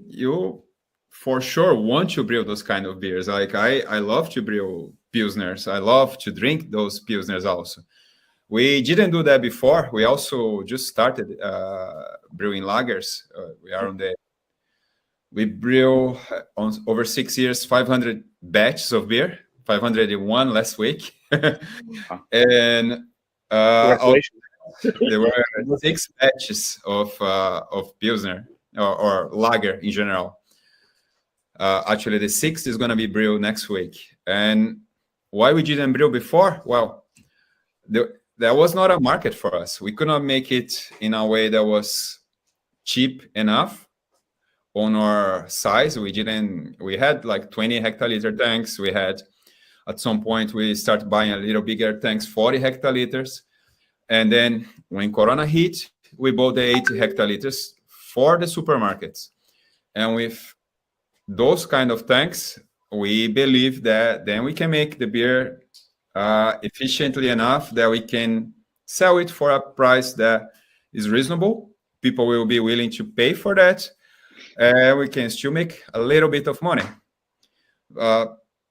you for sure want to brew those kind of beers. Like I love to brew pilsners. I love to drink those pilsners also. We didn't do that before. We also just started brewing lagers. We brew on over 6 years 500 batches of beer, 501 last week, and there were 6 batches of pilsner or lager in general. Actually, the 6th is going to be brewed next week. And why we didn't brew before? Well, there was not a market for us. We could not make it in a way that was cheap enough on our size. We had like 20 hectoliter tanks. We had, at some point, we started buying a little bigger tanks, 40 hectoliters. And then when Corona hit, we bought the 80 hectoliters for the supermarkets. And with those kind of tanks, we believe that then we can make the beer efficiently enough that we can sell it for a price that is reasonable. People will be willing to pay for that. We can still make a little bit of money.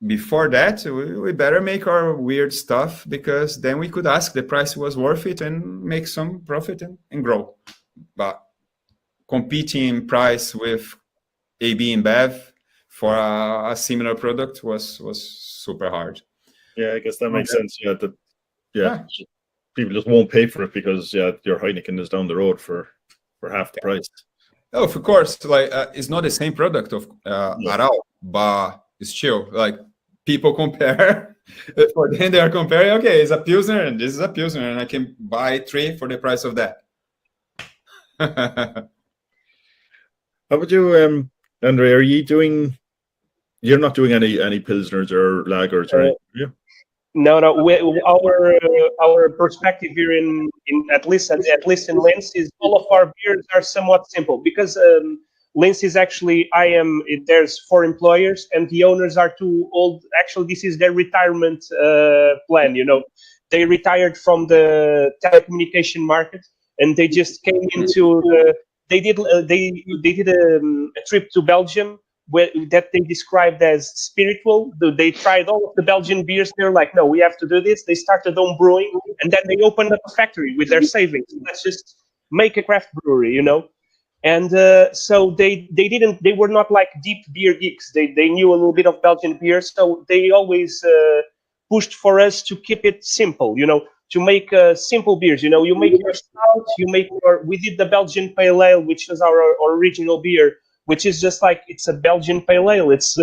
Before that, we better make our weird stuff, because then we could ask the price was worth it and make some profit and grow. But competing in price with AB InBev for a similar product was super hard. Yeah, I guess that makes sense. People just won't pay for it because your Heineken is down the road for half the price. Oh, of course, like it's not the same product at all, but still, like people compare. For them, they are comparing. Okay, it's a pilsner, and this is a pilsner, and I can buy 3 for the price of that. How about you, Andre? Are you doing? You're not doing any pilsners or lagers, or anything, are you? No. Our perspective here in at least in Lince is all of our beers are somewhat simple because Lince is actually there's 4 employers and the owners are 2 old. Actually, this is their retirement plan. They retired from the telecommunication market and they just came into they did a trip to Belgium that they described as spiritual. They tried all of the Belgian beers. They're like, no, we have to do this. They started home brewing, and then they opened up a factory with their savings. Let's just make a craft brewery, And so they were not like deep beer geeks. They knew a little bit of Belgian beer, so they always pushed for us to keep it simple, to make simple beers. You make your stout, we did the Belgian Pale Ale, which is our original beer, which is just like, it's a Belgian Pale Ale. It's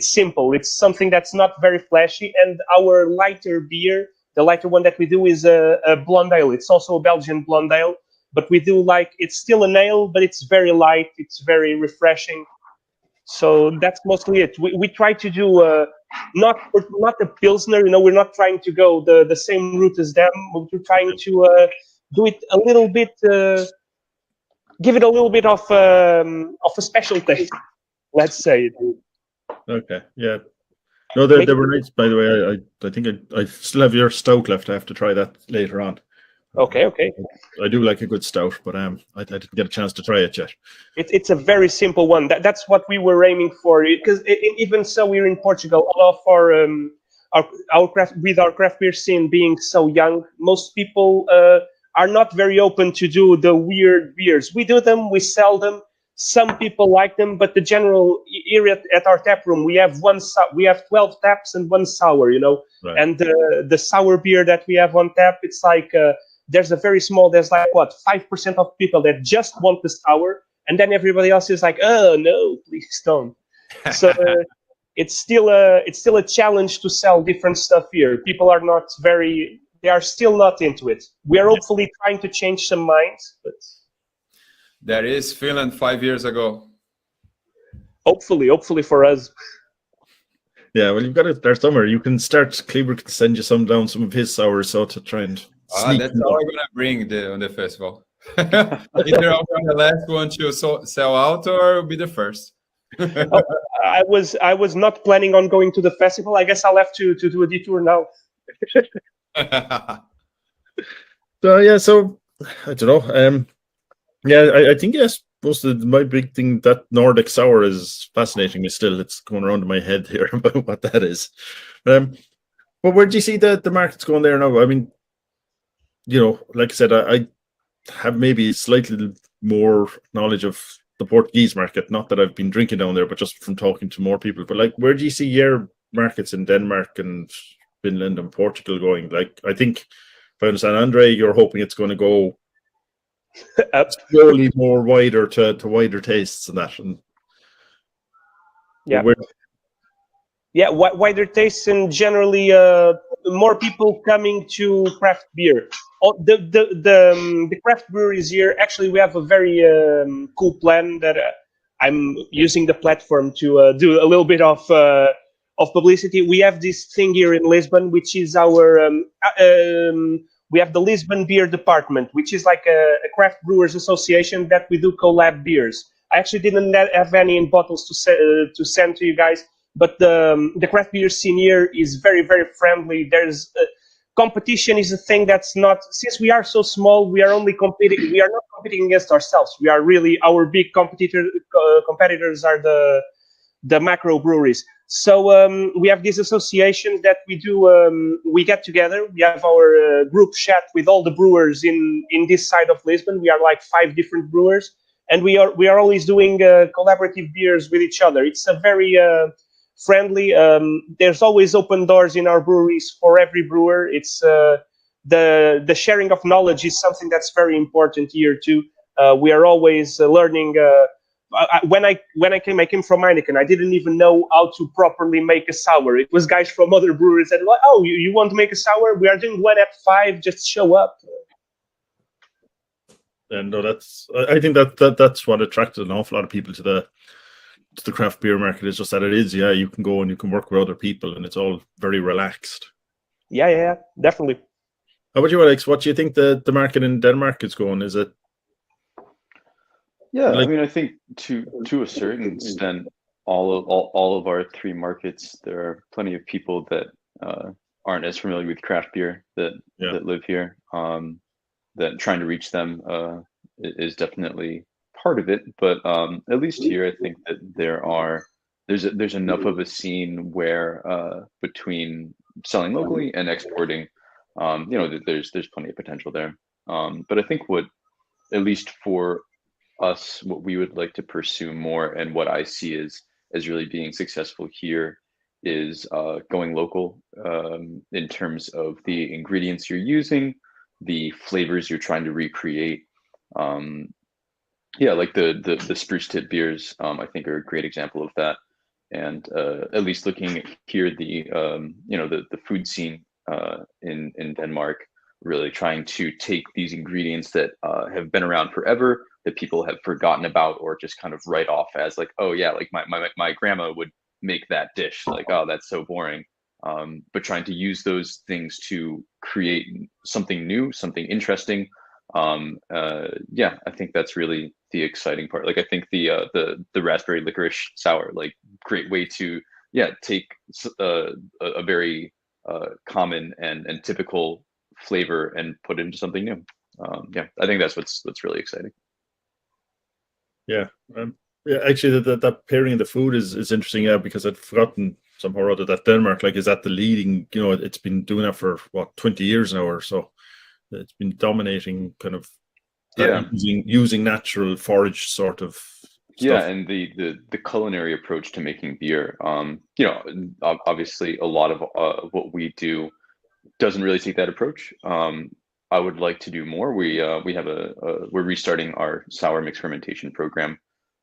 simple. It's something that's not very flashy. And our lighter beer, the lighter one that we do is a blonde ale. It's also a Belgian blonde ale, but we do it's still an ale, but it's very light. It's very refreshing. So that's mostly it. We try to do not a pilsner. We're not trying to go the same route as them. We're trying to do it a little bit. Give it a little bit of a special taste, let's say. Okay, yeah. No, they were nice, by the way. I think I still have your stout left. I have to try that later on. Okay. I do like a good stout, but I didn't get a chance to try it yet. It's a very simple one. That's what we were aiming for. Because even so, we're in Portugal. A lot of our craft beer scene being so young, most people are not very open to do the weird beers. We do them, we sell them. Some people like them, but the general here at our tap room, we have 12 taps and 1 sour, Right. And the sour beer that we have on tap, it's like there's 5% of people that just want the sour, and then everybody else is like, oh no, please don't. So it's still a challenge to sell different stuff here. People are not they are still not into it. We are hopefully trying to change some minds, but that is Finland 5 years ago. Hopefully for us. Yeah, well, you've got it there somewhere. You can start. Kleber can send you some of his sours, so to try and sneak. That's all I'm gonna bring on the festival. Either I'll be the last one to sell out, or I'll be the first. I was not planning on going to the festival. I guess I'll have to do a detour now. So I don't know. I think yes. My big thing, that Nordic sour, is fascinating me still. It's going around in my head here about what that is. But where do you see the market's going there now? I mean, like I said, I have maybe slightly more knowledge of the Portuguese market. Not that I've been drinking down there, but just from talking to more people. But like, where do you see your markets in Denmark and Finland and Portugal going? Like, I think, if I understand, Andre, you're hoping it's going to go slowly more wider to wider tastes and that. And wider tastes, and generally more people coming to craft beer. The craft breweries here, actually, we have a very cool plan that I'm using the platform to do a little bit of publicity. We have this thing here in Lisbon, which is our we have the Lisbon Beer Department, which is like a craft brewers association that we do collab beers. I actually didn't have any in bottles to send to you guys, but the craft beer scene here is very, very friendly. There's competition is a thing that's not, since we are so small, we are not competing against ourselves. We are really, our big competitors are the macro breweries. So we have these associations that we do. We get together. We have our group chat with all the brewers in this side of Lisbon. We are like 5 different brewers, and we are always doing collaborative beers with each other. It's a very friendly. There's always open doors in our breweries for every brewer. It's the sharing of knowledge is something that's very important here too. We are always learning. When I came from Heineken, I didn't even know how to properly make a sour. It was guys from other breweries that were like, "Oh, you want to make a sour? We are doing one at 5. Just show up." And no, I think that's what attracted an awful lot of people to the craft beer market, is just that it is, you can go and you can work with other people and it's all very relaxed. Yeah, definitely. How about you, Alex? What do you think the market in Denmark is going? Is it? Yeah, I mean, I think to a certain extent, all of our 3 markets, there are plenty of people that aren't as familiar with craft beer that live here. That trying to reach them is definitely part of it, but at least here, I think that there's enough of a scene where between selling locally and exporting, that there's plenty of potential there. But I think at least for us, what we would like to pursue more, and what I see as really being successful here, is going local in terms of the ingredients you're using, the flavors you're trying to recreate. Like the spruce tip beers, I think are a great example of that. And at least looking here, the food scene in Denmark, really trying to take these ingredients that have been around forever, that people have forgotten about, or just kind of write off as like, oh yeah, like my grandma would make that dish, like, oh, that's so boring. But trying to use those things to create something new, something interesting. I think that's really the exciting part. Like, I think the raspberry licorice sour, like, great way to take a very common and typical flavor and put it into something new. I think that's what's really exciting. Actually, that pairing of the food is interesting. Because I'd forgotten somehow or other that Denmark, like, is at the leading. It's been doing that for 20 years now or so. It's been dominating kind of using natural forage sort of stuff. And the culinary approach to making beer. Obviously a lot of what we do doesn't really take that approach. I would like to do more. We're restarting our sour mix fermentation program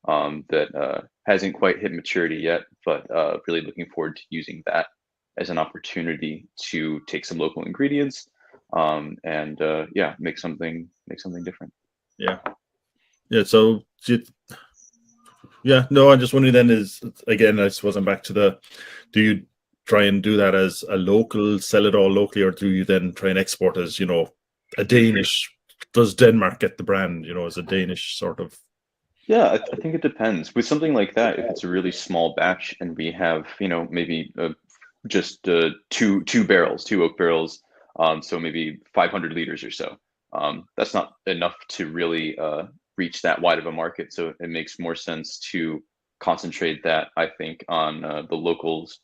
that hasn't quite hit maturity yet, but really looking forward to using that as an opportunity to take some local ingredients and make something different. So I'm just wondering then, is, again, I suppose I'm back to do you try and do that as a local, sell it all locally, or do you then try and export as, a Danish? Does Denmark get the brand, as a Danish sort of? I think it depends. With something like that, if it's a really small batch and we have, maybe just two barrels, 2 oak barrels, so maybe 500 liters or so, that's not enough to really reach that wide of a market. So it makes more sense to concentrate that, I think, on the locals,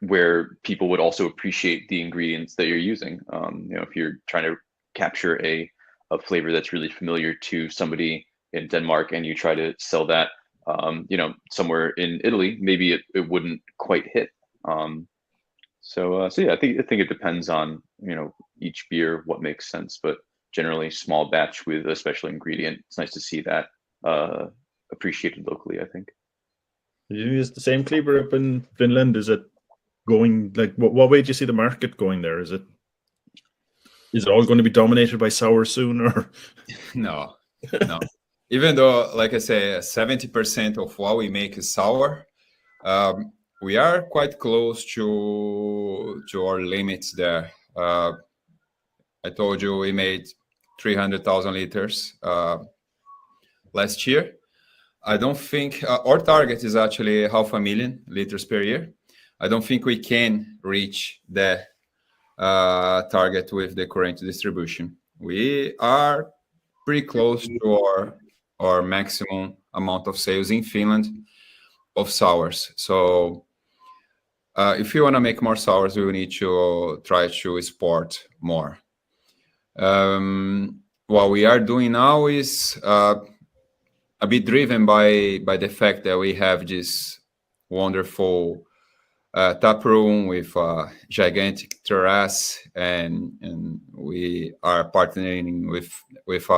where people would also appreciate the ingredients that you're using. If you're trying to capture a flavor that's really familiar to somebody in Denmark and you try to sell that, somewhere in Italy, maybe it wouldn't quite hit. I think it depends on, each beer, what makes sense, but generally small batch with a special ingredient. It's nice to see that appreciated locally, I think. You use the same cleaver up in Finland. Is it going, like, what way do you see the market going there? Is it all going to be dominated by sour soon, or? No. Even though, like I say, 70% of what we make is sour, we are quite close to our limits there. I told you we made 300,000 liters last year. I don't think our target is actually 500,000 liters per year. I don't think we can reach the target with the current distribution. We are pretty close to our maximum amount of sales in Finland of sours. So if you want to make more sours, we will need to try to export more. What we are doing now is a bit driven by the fact that we have this wonderful tap room with a gigantic terrace, and we are partnering with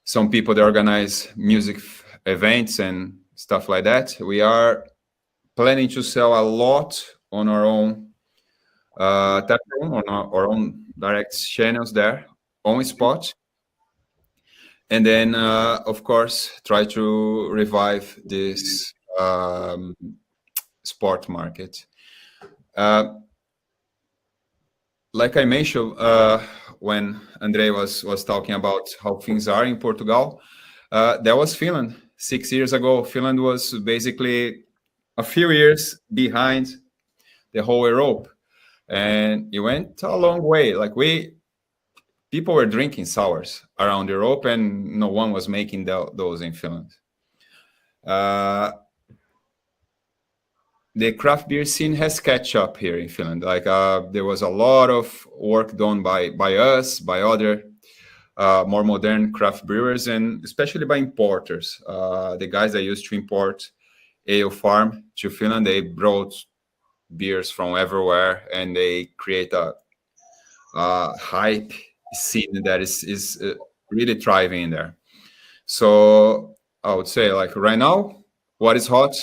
some people that organize music events and stuff like that. We are planning to sell a lot on our own tap room, on our own direct channels there on spot. And then, of course, try to revive this sport market. Like I mentioned, when Andre was talking about how things are in Portugal, that was Finland 6 years ago. Finland was basically a few years behind the whole Europe, and it went a long way. Like people were drinking sours around Europe, and no one was making those in Finland. The craft beer scene has catch up here in Finland. Like there was a lot of work done by us, by other more modern craft brewers, and especially by importers. The guys that used to import AleFarm to Finland, they brought beers from everywhere, and they create a hype scene that is really thriving in there. So I would say, like right now, what is hot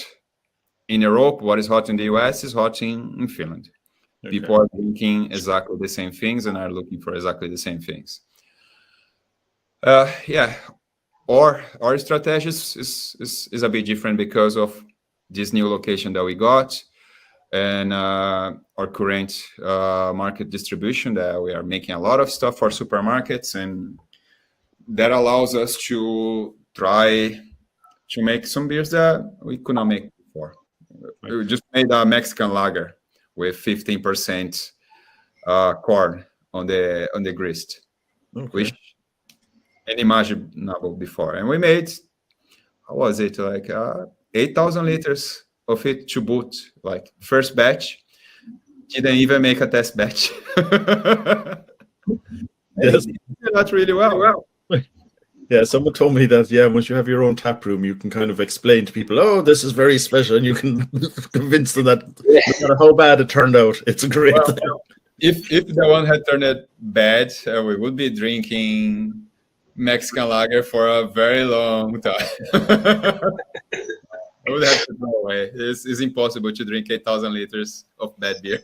in Europe, what is hot in the US is hot in Finland. Okay. People are drinking exactly the same things and are looking for exactly the same things. Our strategy is a bit different because of this new location that we got, and our current market distribution, that we are making a lot of stuff for supermarkets, and that allows us to try to make some beers that we could not make before. We just made a Mexican lager with 15% corn on the grist, which unimaginable before. And we made, how was it, like 8,000 liters of it to boot. Like first batch, didn't even make a test batch. Yes, not really well. Yeah, someone told me that, once you have your own tap room, you can kind of explain to people, oh, this is very special, and you can convince them that no matter how bad it turned out, it's a great thing. If the one had turned it bad, we would be drinking Mexican lager for a very long time. I would have to go away. It's impossible to drink 8,000 liters of bad beer.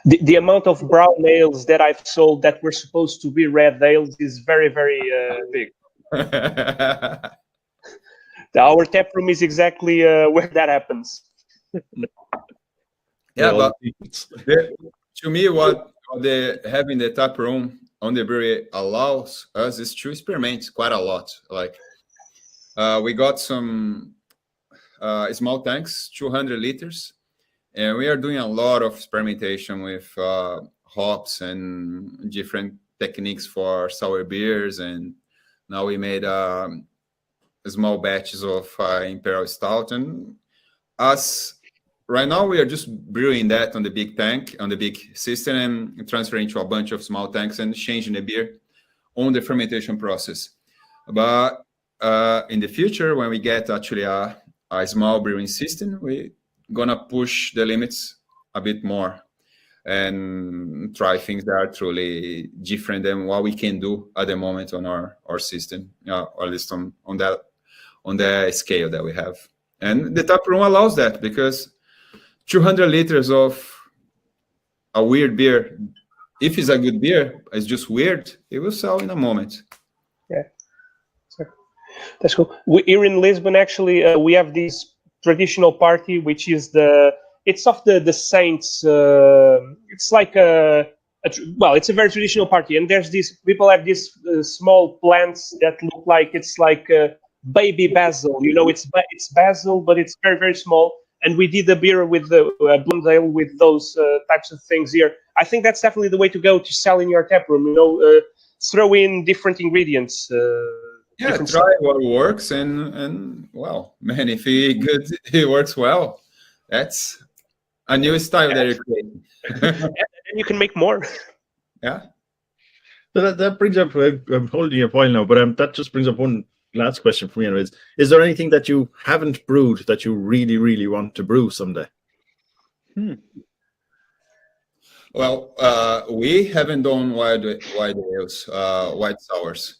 The amount of brown ales that I've sold that were supposed to be red ales is very, very big. Our tap room is exactly where that happens. Yeah, but to me, what having the tap room on the brewery allows us is to experiment quite a lot. Like we got some small tanks, 200 liters. And we are doing a lot of experimentation with hops and different techniques for sour beers. And now we made small batches of Imperial Stout. And right now we are just brewing that on the big tank, on the big system, and transferring to a bunch of small tanks and changing the beer on the fermentation process. But in the future, when we get actually a small brewing system, we're gonna push the limits a bit more and try things that are truly different than what we can do at the moment on our system, or at least on the scale that we have. And the tap room allows that, because 200 liters of a weird beer, if it's a good beer, it's just weird, it will sell in a moment. Yeah, that's cool. Here in Lisbon, actually, we have this traditional party, which is it's of the saints. It's like it's a very traditional party, and there's these people have these small plants that look like it's like baby basil. It's basil, but it's very, very small. And we did a beer with the blonde ale with those types of things here. I think that's definitely the way to go to sell in your tap room. Throw in different ingredients. Try what works, and well, man, if it works well, that's a new style that you're creating. And you can make more. Yeah. So that brings up, I'm holding your point now, but that just brings up one last question for me. Is there anything that you haven't brewed that you really, really want to brew someday? Well, we haven't done white ales, white sours.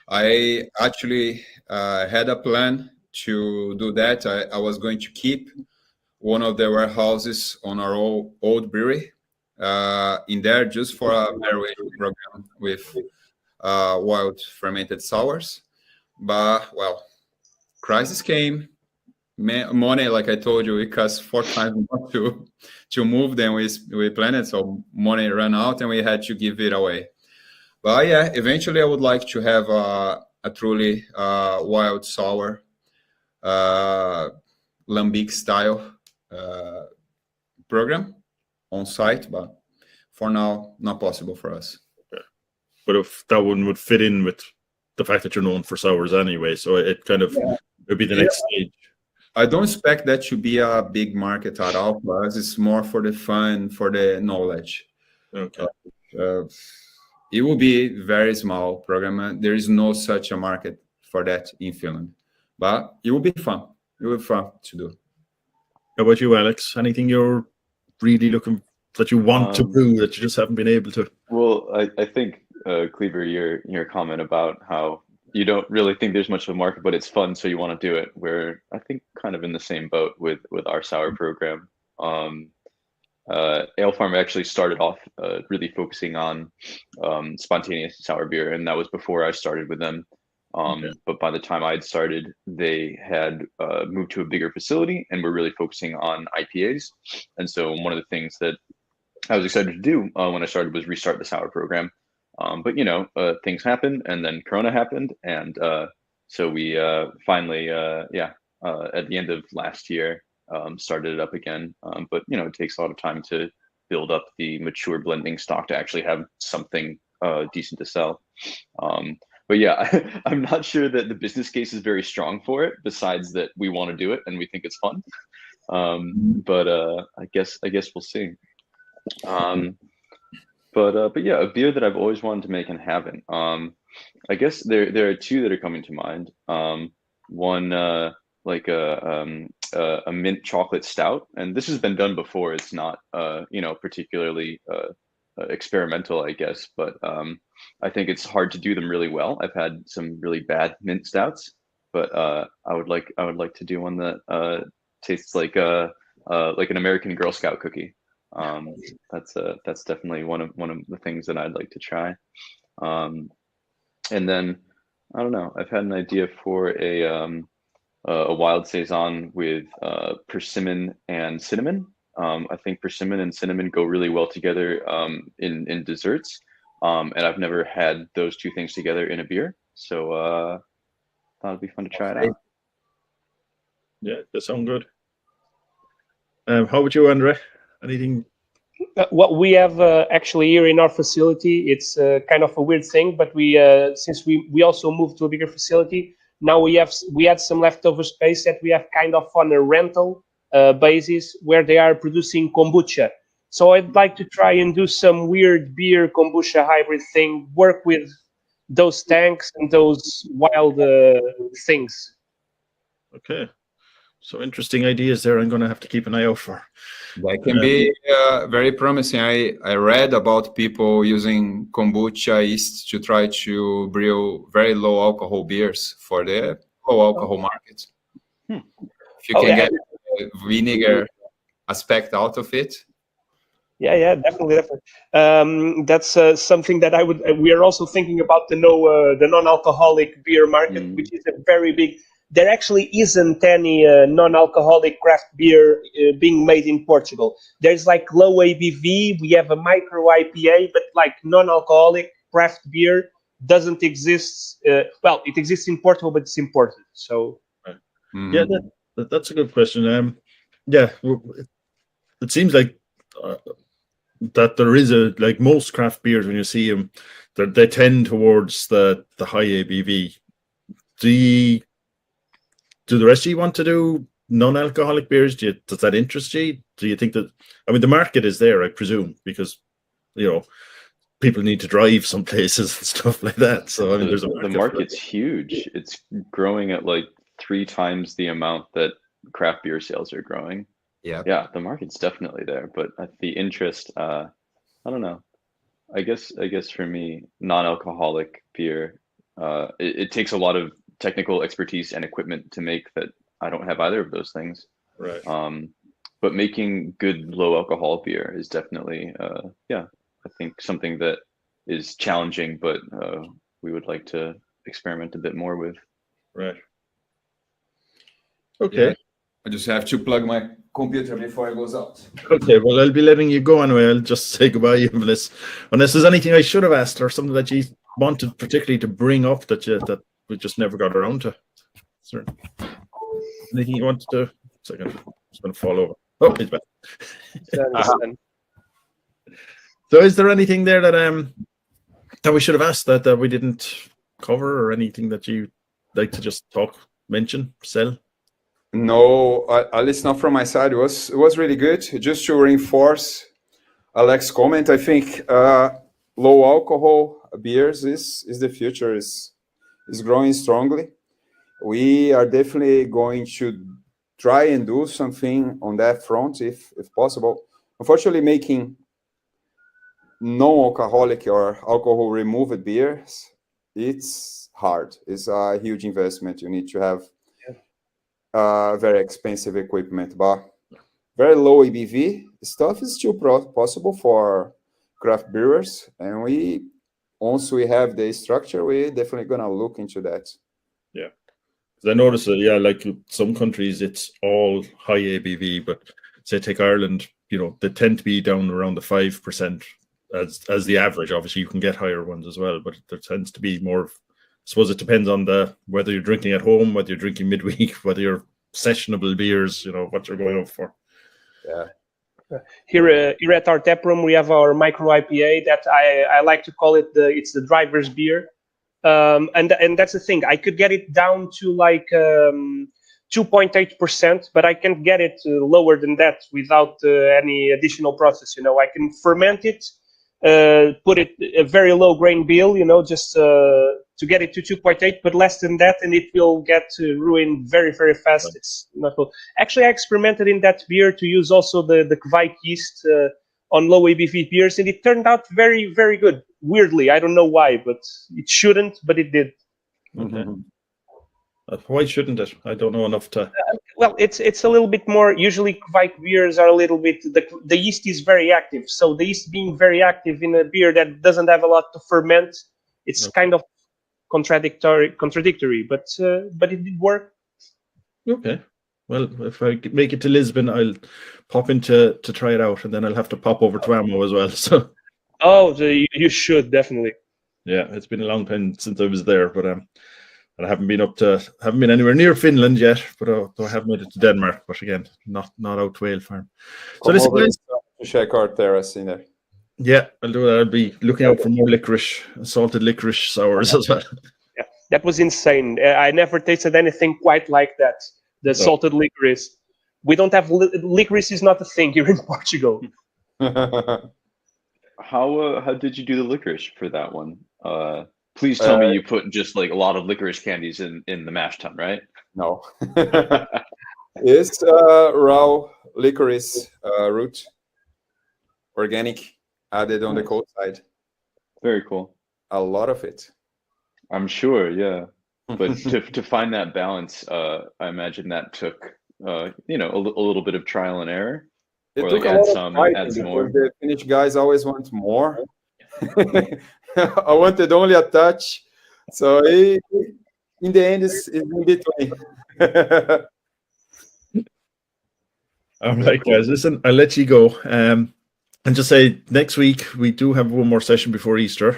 I actually had a plan to do that. I was going to keep one of the warehouses on our old brewery in there just for a variation program with wild fermented sours. But well, crisis came. Money, like I told you, it cost 4 times more to move than we planned. So money ran out, and we had to give it away. But yeah, eventually I would like to have a truly wild sour, lambic style program on site. But for now, not possible for us. But if that one would fit in with the fact that you're known for sours anyway, so it kind of would be the next stage. I don't expect that to be a big market at all for us. It's more for the fun, for the knowledge. Okay. It will be very small program. There is no such a market for that in Finland, but it will be fun. It will be fun to do. How about you, Alex? Anything you're really looking that you want to brew that you just haven't been able to? Well, I think Cleaver, your comment about how you don't really think there's much of a market, but it's fun, so you want to do it. We're, I think, kind of in the same boat with our sour program. AleFarm actually started off really focusing on spontaneous sour beer, and that was before I started with them. But by the time I'd started, they had moved to a bigger facility and were really focusing on IPAs. And so one of the things that I was excited to do when I started was restart the sour program. But things happened, and then Corona happened, and so we finally, at the end of last year, started it up again. But it takes a lot of time to build up the mature blending stock to actually have something decent to sell. But yeah, I'm not sure that the business case is very strong for it. Besides that, we want to do it and we think it's fun. But I guess we'll see. But yeah, a beer that I've always wanted to make and haven't. I guess there are two that are coming to mind. One like a mint chocolate stout, and this has been done before. It's not particularly experimental, I guess, but I think it's hard to do them really well. I've had some really bad mint stouts, but I would like to do one that tastes like an American Girl Scout cookie. That's definitely one of the things that I'd like to try. And then I don't know. I've had an idea for a wild saison with persimmon and cinnamon. I think persimmon and cinnamon go really well together in desserts. And I've never had those two things together in a beer, so thought it'd be fun to try it out. Yeah, that sounds good. How about you, Andre? Anything? What we have actually here in our facility, it's kind of a weird thing, but we since we also moved to a bigger facility, now we had some leftover space that we have kind of on a rental basis where they are producing kombucha. So I'd like to try and do some weird beer kombucha hybrid thing, work with those tanks and those wild things. Okay. So interesting ideas there. I'm going to have to keep an eye out for. That can be very promising. I read about people using kombucha yeast to try to brew very low alcohol beers for the low alcohol market. If you can get the vinegar aspect out of it. Yeah, definitely. That's something that we are also thinking about the non-alcoholic beer market, which is a very big. There actually isn't any non-alcoholic craft beer being made in Portugal. There's like low ABV. We have a micro IPA, but like non-alcoholic craft beer doesn't exist. Well, it exists in Portugal, but it's imported. So, yeah, that's a good question. Yeah, it seems like that there is like most craft beers when you see them, they tend towards the high ABV. Do the rest of you want to do non-alcoholic beers? Does that interest you? Do you think that? I mean, the market is there, I presume, because people need to drive some places and stuff like that. So I mean, there's the market's huge. It's growing at like 3 times the amount that craft beer sales are growing. Yeah, the market's definitely there, but the interest, I don't know. I guess for me, non-alcoholic beer it takes a lot of technical expertise and equipment to make that. I don't have either of those things. Right. But making good low alcohol beer is definitely, I think something that is challenging, but we would like to experiment a bit more with. Right. Okay. Yeah. I just have to plug my computer before it goes out. Okay, well, I'll be letting you go anyway. I'll just say goodbye, unless there's anything I should have asked or something that you wanted particularly to bring up that we just never got around to. Sir, anything you wanted to? Second, I'm just going to fall over. Oh, he's back. So, is there anything there that we should have asked that we didn't cover, or anything that you like to just mention, sell? No, at least not from my side. It was really good. Just to reinforce Alex's comment, I think low alcohol beers is the future. Is growing strongly. We are definitely going to try and do something on that front if possible. Unfortunately, making non-alcoholic or alcohol removed beers, it's hard. It's a huge investment. You need to have very expensive equipment, but very low ABV stuff is still possible for craft brewers. And once we have the structure, we're definitely gonna look into that. Yeah, because I noticed that like some countries it's all high ABV, but say take Ireland, they tend to be down around the 5% as the average. Obviously, you can get higher ones as well, but there tends to be more. I suppose it depends on whether you're drinking at home, whether you're drinking midweek, whether you're sessionable beers, what you're going up for. Yeah. Here at our tap room, we have our micro IPA that I like to call it it's the driver's beer, and that's the thing. I could get it down to like 2.8%, but I can get it lower than that without any additional process. I can ferment it. Put it a very low grain bill, just to get it to 2.8, but less than that, and it will get ruined very, very fast. Right. It's not cool. Actually, I experimented in that beer to use also the Kvike yeast on low ABV beers, and it turned out very, very good. Weirdly, I don't know why, but it shouldn't, but it did. Okay. Why shouldn't it? I don't know enough to. Well, it's a little bit more. Usually, Kvike beers are a little bit. The yeast is very active, so the yeast being very active in a beer that doesn't have a lot to ferment, it's kind of contradictory. But it did work. Okay. Well, if I make it to Lisbon, I'll pop in to try it out, and then I'll have to pop over to Ammo as well. So. Oh, you should definitely. Yeah, it's been a long time since I was there, but I haven't been anywhere near Finland yet, but I have made it to Denmark. But again, not out to AleFarm. So this is to check our terrace in there. Yeah, I'll do that. I'll be looking out for more salted licorice sours as well. Yeah, that was insane. I never tasted anything quite like that. The salted licorice. We don't have licorice is not a thing here in Portugal. How did you do the licorice for that one? Please tell me you put just like a lot of licorice candies in the mash tun, right? No. It's raw licorice root, organic, added on the cold side. Very cool. A lot of it. I'm sure, yeah. But to find that balance, I imagine that took a little bit of trial and error. It or took like a add lot some, of fighting add some more. The Finnish guys always want more. I wanted only a touch, so in the end, it's in between. All right, guys. Listen, I'll let you go. And just say next week we do have one more session before Easter.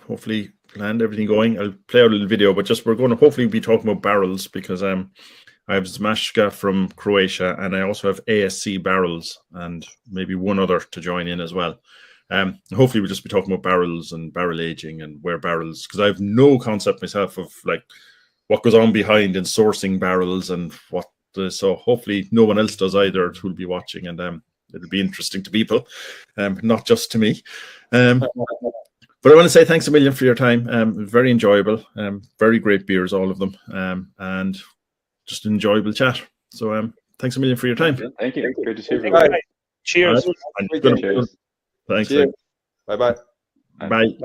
Hopefully, planned everything going. I'll play out a little video, but we're going to hopefully be talking about barrels because I have Zmashka from Croatia, and I also have ASC barrels, and maybe one other to join in as well. Hopefully we'll just be talking about barrels and barrel aging and where barrels, because I have no concept myself of like what goes on behind in sourcing barrels and so hopefully no one else does either who'll be watching, and it'll be interesting to people, not just to me. But I want to say thanks a million for your time. Very enjoyable, very great beers, all of them, and just an enjoyable chat. So thanks a million for your time. Thank you. Great to see you. Cheers. Cheers. Thanks. Cheers. Bye-bye. Bye.